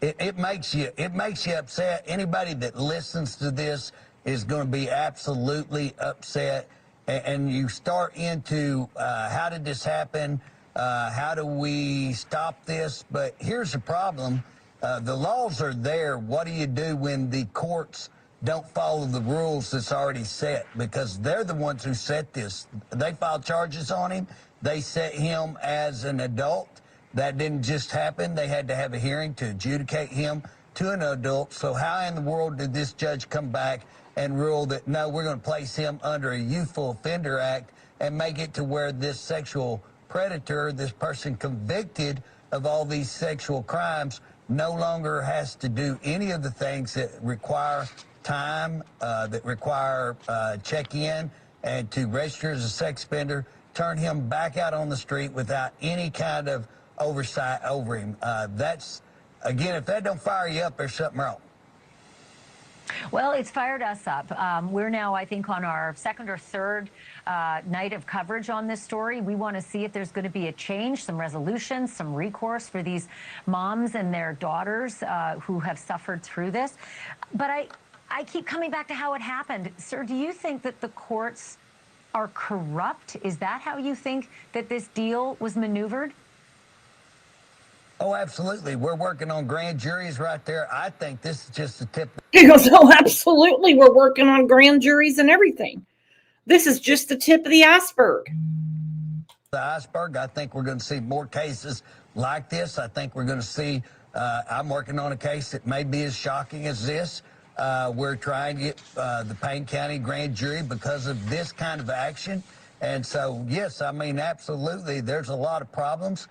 it makes you upset. Anybody that listens to this is going to be absolutely upset. And you start into how did this happen? How do we stop this? But here's the problem. The laws are there. What do you do when the courts don't follow the rules that's already set? Because they're the ones who set this. They filed charges on him. They set him as an adult. That didn't just happen. They had to have a hearing to adjudicate him to an adult. So how in the world did this judge come back and rule that, no, we're going to place him under a Youthful Offender Act and make it to where this sexual predator, this person convicted of all these sexual crimes, no longer has to do any of the things that require time, that require check-in and to register as a sex offender, turn him back out on the street without any kind of oversight over him. That's, again, if that don't fire you up, there's something wrong. Well, it's fired us up. We're now, I think, on our second or third night of coverage on this story. We want to see if there's going to be a change, some resolution, some recourse for these moms and their daughters who have suffered through this. But I keep coming back to how it happened. Sir, do you think that the courts are corrupt? Is that how you think that this deal was maneuvered? Oh, absolutely. We're working on grand juries right there. I think this is just the tip. He goes, oh, absolutely. We're working on grand juries and everything. This is just the tip of the iceberg. The iceberg. I think we're going to see more cases like this. I think we're going to see, I'm working on a case that may be as shocking as this. We're trying to get the Payne County grand jury because of this kind of action. And so, yes, I mean, absolutely, there's a lot of problems.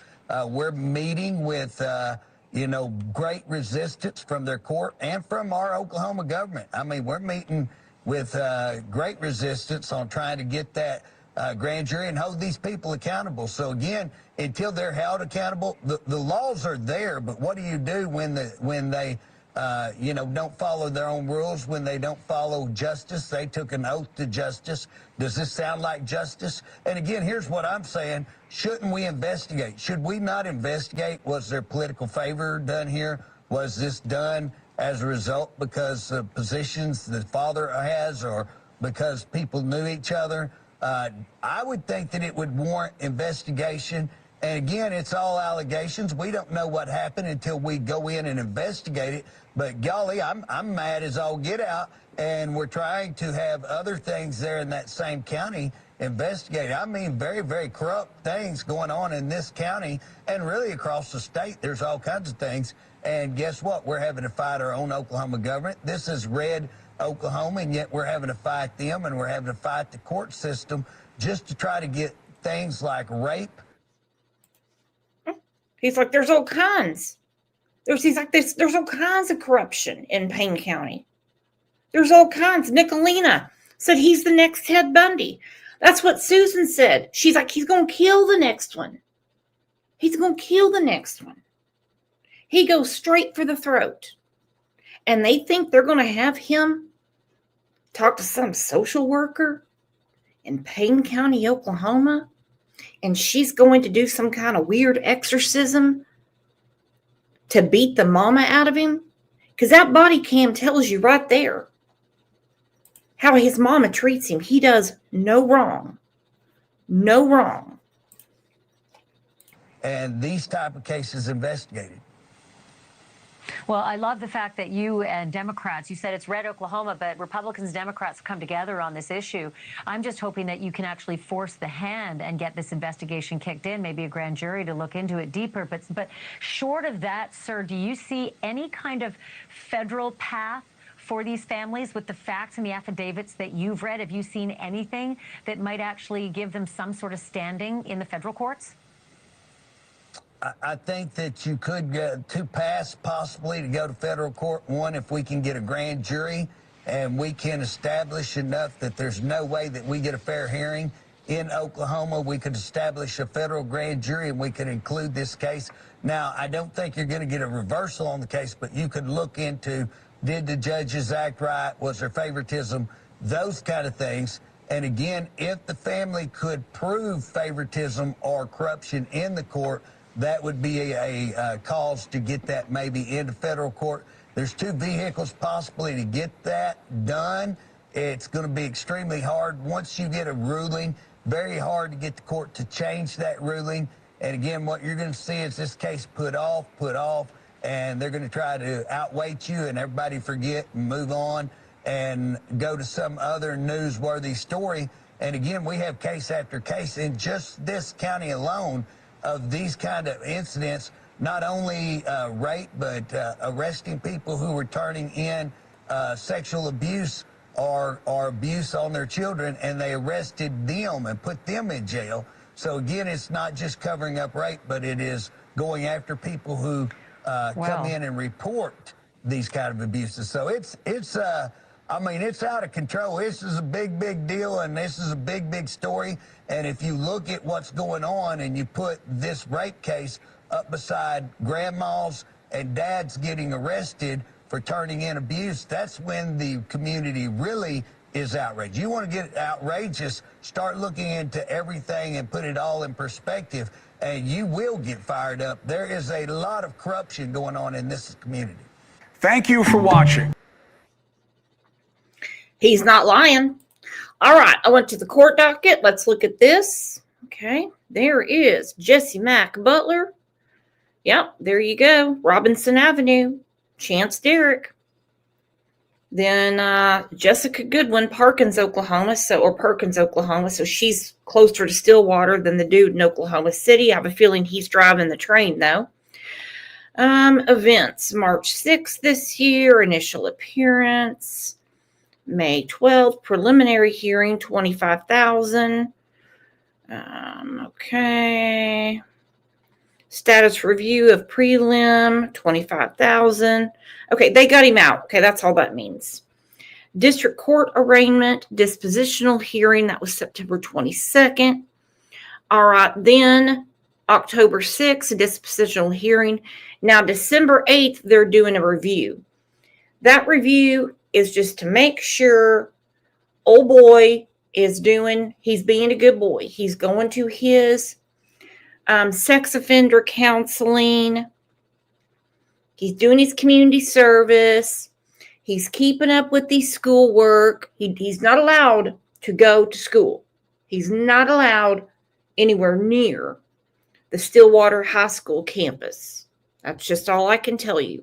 We're meeting with, great resistance from their court and from our Oklahoma government. I mean, we're meeting with great resistance on trying to get that grand jury and hold these people accountable. So, again, until they're held accountable, the laws are there, but what do you do when they don't follow their own rules, when they don't follow justice? They took an oath to justice. Does this sound like justice? And again, here's what I'm saying. Shouldn't we investigate? Should we not investigate? Was there political favor done here? Was this done as a result because of positions the father has or because people knew each other. I would think that it would warrant investigation. And again, it's all allegations. We don't know what happened until we go in and investigate it. But golly, I'm mad as all get out. And we're trying to have other things there in that same county investigated. I mean, very, very corrupt things going on in this county and really across the state. There's all kinds of things. And guess what? We're having to fight our own Oklahoma government. This is red Oklahoma, and yet we're having to fight them, and we're having to fight the court system just to try to get things like rape. He's like, there's all kinds. There's all kinds of corruption in Payne County. There's all kinds. Nicolina said he's the next Ted Bundy. That's what Susan said. She's like, he's going to kill the next one. He's going to kill the next one. He goes straight for the throat. And they think they're going to have him talk to some social worker in Payne County, Oklahoma, and she's going to do some kind of weird exorcism to beat the mama out of him. Because that body cam tells you right there how his mama treats him. He does no wrong. No wrong. And these type of cases investigated. Well, I love the fact that you and Democrats, you said it's red Oklahoma, but Republicans and Democrats come together on this issue. I'm just hoping that you can actually force the hand and get this investigation kicked in, maybe a grand jury to look into it deeper. But short of that, sir, do you see any kind of federal path for these families with the facts and the affidavits that you've read? Have you seen anything that might actually give them some sort of standing in the federal courts? I think that you could to pass possibly to go to federal court. One, if we can get a grand jury and we can establish enough that there's no way that we get a fair hearing in Oklahoma, we could establish a federal grand jury and we could include this case. Now, I don't think you're going to get a reversal on the case, but you could look into, did the judges act right? Was there favoritism? Those kind of things. And again, if the family could prove favoritism or corruption in the court, that would be a cause to get that maybe into federal court. There's two vehicles possibly to get that done. It's going to be extremely hard. Once you get a ruling, very hard to get the court to change that ruling. And again, what you're going to see is this case put off, and they're going to try to outweight you and everybody forget and move on and go to some other newsworthy story. And again, we have case after case in just this county alone of these kind of incidents, not only rape, but arresting people who were turning in sexual abuse or abuse on their children, and they arrested them and put them in jail. So again, it's not just covering up rape, but it is going after people who come in and report these kind of abuses. So it's I mean, it's out of control. This is a big, big deal, and this is a big, big story. And if you look at what's going on and you put this rape case up beside grandmas and dads getting arrested for turning in abuse, that's when the community really is outraged. You want to get outrageous, start looking into everything and put it all in perspective, and you will get fired up. There is a lot of corruption going on in this community. Thank you for watching. He's not lying. All right, I went to the court docket. Let's look at this. Okay, there is Jesse Mack Butler. Yep, there you go. Robinson Avenue, Chance Derrick. Then Jessica Goodwin, Perkins, Oklahoma. So she's closer to Stillwater than the dude in Oklahoma City. I have a feeling he's driving the train, though. Events, March 6th this year, initial appearance. May 12th, preliminary hearing, $25,000. Okay. Status review of prelim, $25,000. Okay, they got him out. Okay, that's all that means. District court arraignment, dispositional hearing, that was September 22nd. All right, then October 6th, dispositional hearing. Now, December 8th, they're doing a review. That review is just to make sure old boy he's being a good boy. He's going to his sex offender counseling. He's doing his community service. He's keeping up with the schoolwork. He's not allowed to go to school. He's not allowed anywhere near the Stillwater High School campus. That's just all I can tell you.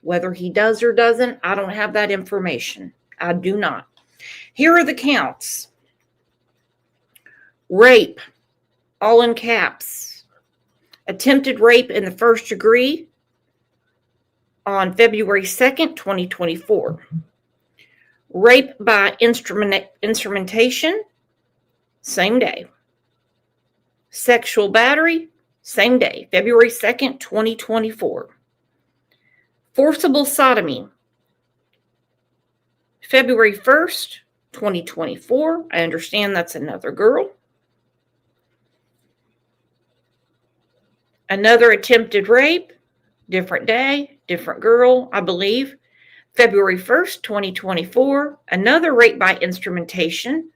Whether he does or doesn't, I don't have that information. I do not. Here are the counts. Rape, all in caps. Attempted rape in the first degree on February 2nd, 2024. Rape by instrumentation, same day. Sexual battery, same day, February 2nd, 2024. Forcible sodomy, February 1st, 2024. I understand that's another girl. Another attempted rape, different day, different girl, I believe. February 1st, 2024. Another rape by instrumentation,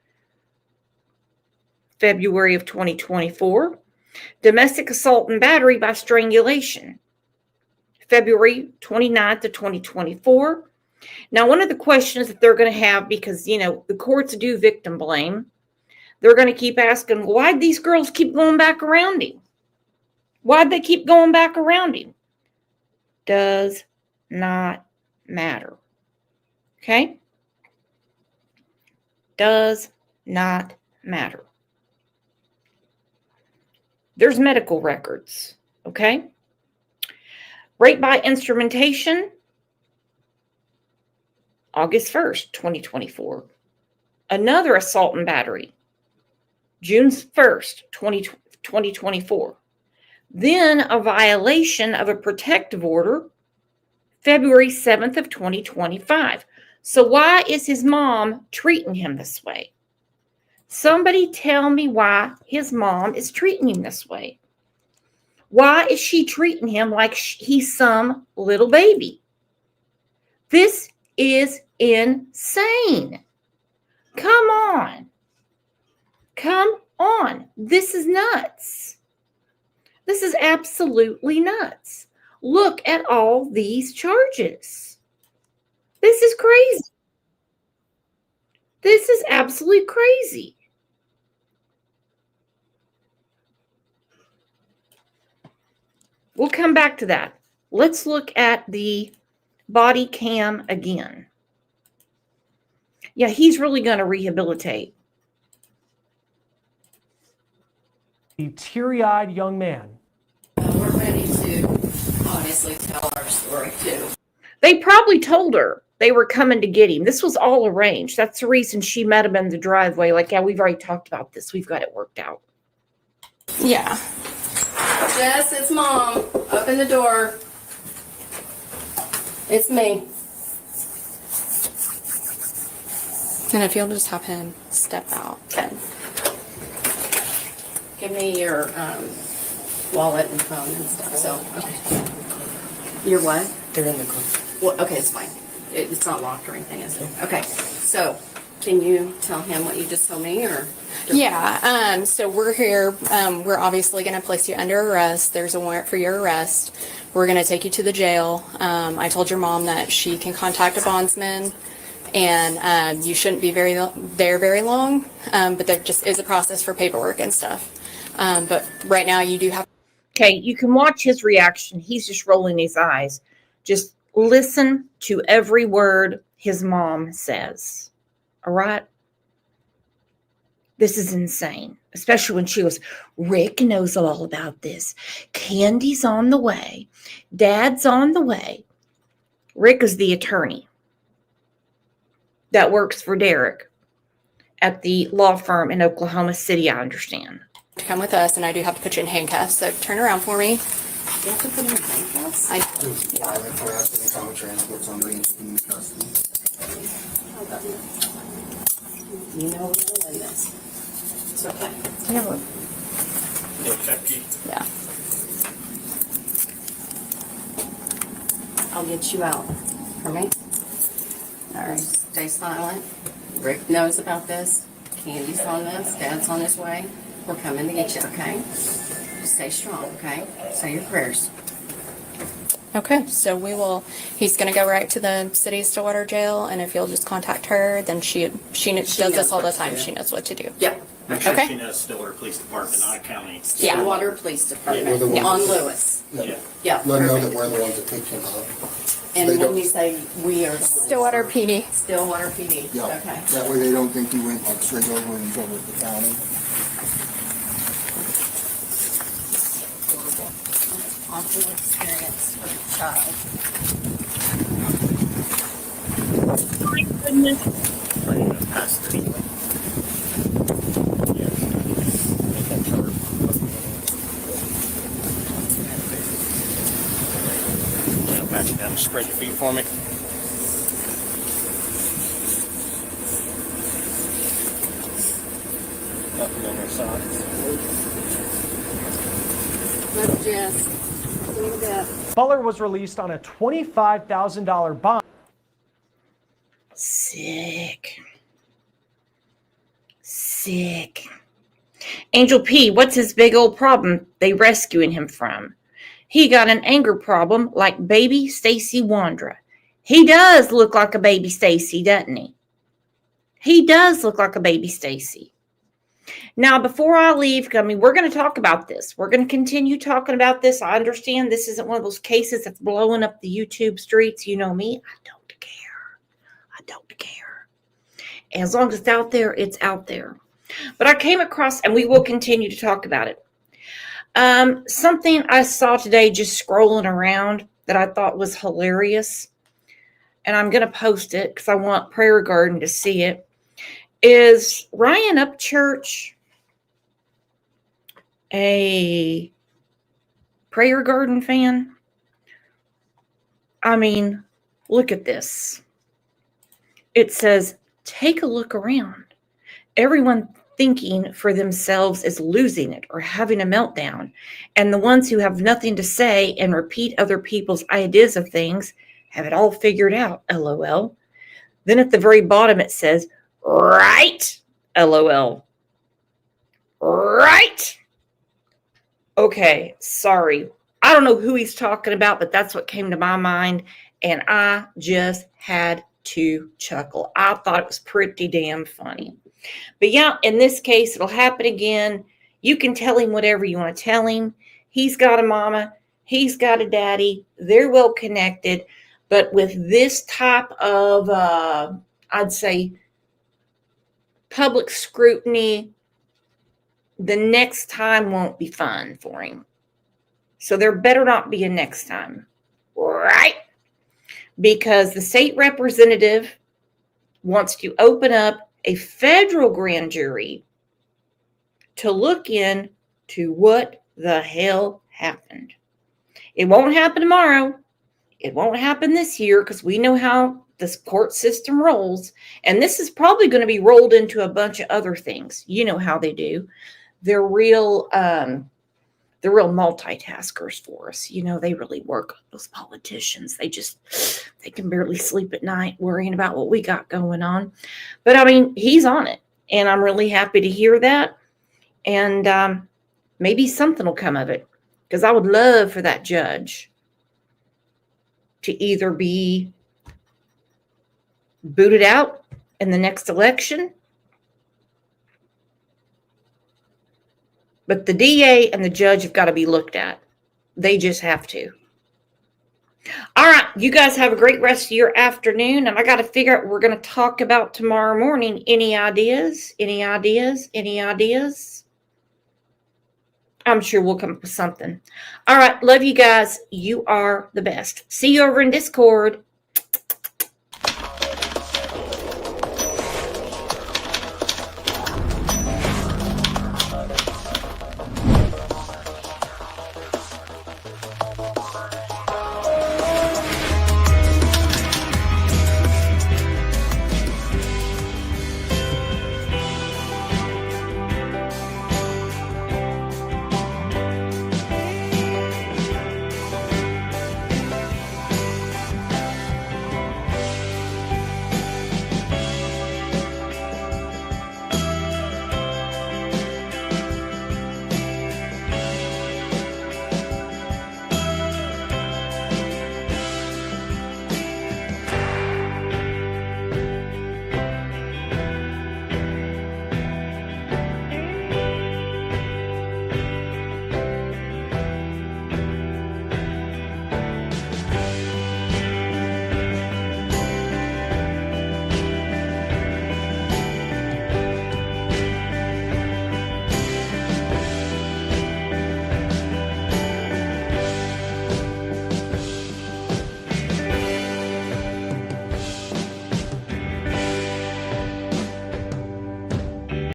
February of 2024. Domestic assault and battery by strangulation, February 29th of 2024. Now, one of the questions that they're going to have, because, you know, the courts do victim blame, they're going to keep asking, why'd these girls keep going back around him? Why'd they keep going back around him? Does not matter. Okay? Does not matter. There's medical records. Okay? Rape by instrumentation, August 1st, 2024. Another assault and battery, June 1st, 2024. Then a violation of a protective order, February 7th of 2025. So why is his mom treating him this way? Somebody tell me why his mom is treating him this way. Why is she treating him like he's some little baby? This is insane. Come on. Come on. This is nuts. This is absolutely nuts. Look at all these charges. This is crazy. This is absolutely crazy. We'll come back to that. Let's look at the body cam again. Yeah, he's really going to rehabilitate. The teary-eyed young man. We're ready to obviously tell our story too. They probably told her they were coming to get him. This was all arranged. That's the reason she met him in the driveway. Like, yeah, we've already talked about this. We've got it worked out. Yeah. Jess, it's Mom. Open the door. It's me. And if you'll just have him step out, then. Give me your wallet and phone and stuff. So, okay. Your what? They're in the car. Well, okay, it's fine. It's not locked or anything, is it? Okay. So, can you tell him what you just told me, or? Yeah. So we're here. We're obviously going to place you under arrest. There's a warrant for your arrest. We're going to take you to the jail. I told your mom that she can contact a bondsman, and you shouldn't be there very long. But there just is a process for paperwork and stuff. But right now you do have. Okay, you can watch his reaction. He's just rolling his eyes. Just listen to every word his mom says. All right? This is insane, especially when she goes, Rick knows all about this. Candy's on the way. Dad's on the way. Rick is the attorney that works for Derek at the law firm in Oklahoma City, I understand. Come with us, and I do have to put you in handcuffs, so turn around for me. You have to put me in handcuffs? Violent harassment, common transport, somebody in custody. You know we're gonna win this. It's okay. Yeah. I'll get you out. For me? All right. Stay silent. Rick knows about this. Candy's on this. Dad's on his way. We're coming to get you, okay? Stay strong, okay? Say your prayers. Okay, so he's going to go right to the city of Stillwater jail, and if you'll just contact her, then she does this all the time. She knows what to do. Yeah. Make sure Okay. she knows Stillwater Police Department, not county. Stillwater Police Department we're the ones on that- Lewis. Yeah. Yeah. Let them know that perfect. we're the ones that picked him up. And They when don't- you say we are the ones. Stillwater PD. Stillwater PD. Yeah, Okay. that way they don't think he went like straight over and over with the county. Awful experience for the child. My goodness. Pass the video. Pat you down, spread your feet for me. Up and on their side. Love Jess. See you there. Butler was released on a $25,000 bond. Sick. Angel P, what's his big old problem they rescuing him from? He got an anger problem like baby Stacy Wandra. He does look like a baby Stacy, doesn't he? He does look like a baby Stacy. Now, before I leave, we're going to talk about this. We're going to continue talking about this. I understand this isn't one of those cases that's blowing up the YouTube streets. You know me. I don't care. As long as it's out there, it's out there. But I came across, and we will continue to talk about it. Something I saw today just scrolling around that I thought was hilarious, and I'm going to post it because I want Prayer Garden to see it, is Ryan Upchurch a Prayer Garden fan? I mean, look at this. It says, take a look around. Everyone thinking for themselves is losing it or having a meltdown. And the ones who have nothing to say and repeat other people's ideas of things have it all figured out, LOL. Then at the very bottom it says, right, LOL. Right. Okay, sorry. I don't know who he's talking about, but that's what came to my mind. And I just had to chuckle. I thought it was pretty damn funny. But yeah, in this case, it'll happen again. You can tell him whatever you want to tell him. He's got a mama. He's got a daddy. They're well connected. But with this type of, I'd say, public scrutiny, the next time won't be fun for him. So there better not be a next time. Right? Because the state representative wants to open up a federal grand jury to look into what the hell happened. It won't happen tomorrow. It won't happen this year because we know how this court system rolls. And this is probably going to be rolled into a bunch of other things. You know how they do. They're real multitaskers for us. You know, they really work, those politicians. They can barely sleep at night worrying about what we got going on. But I mean, he's on it. And I'm really happy to hear that. And maybe something will come of it. Because I would love for that judge to either be booted out in the next election. But the DA and the judge have got to be looked at. They just have to. All right. You guys have a great rest of your afternoon. And I got to figure out what we're going to talk about tomorrow morning. Any ideas? Any ideas? Any ideas? I'm sure we'll come up with something. All right. Love you guys. You are the best. See you over in Discord.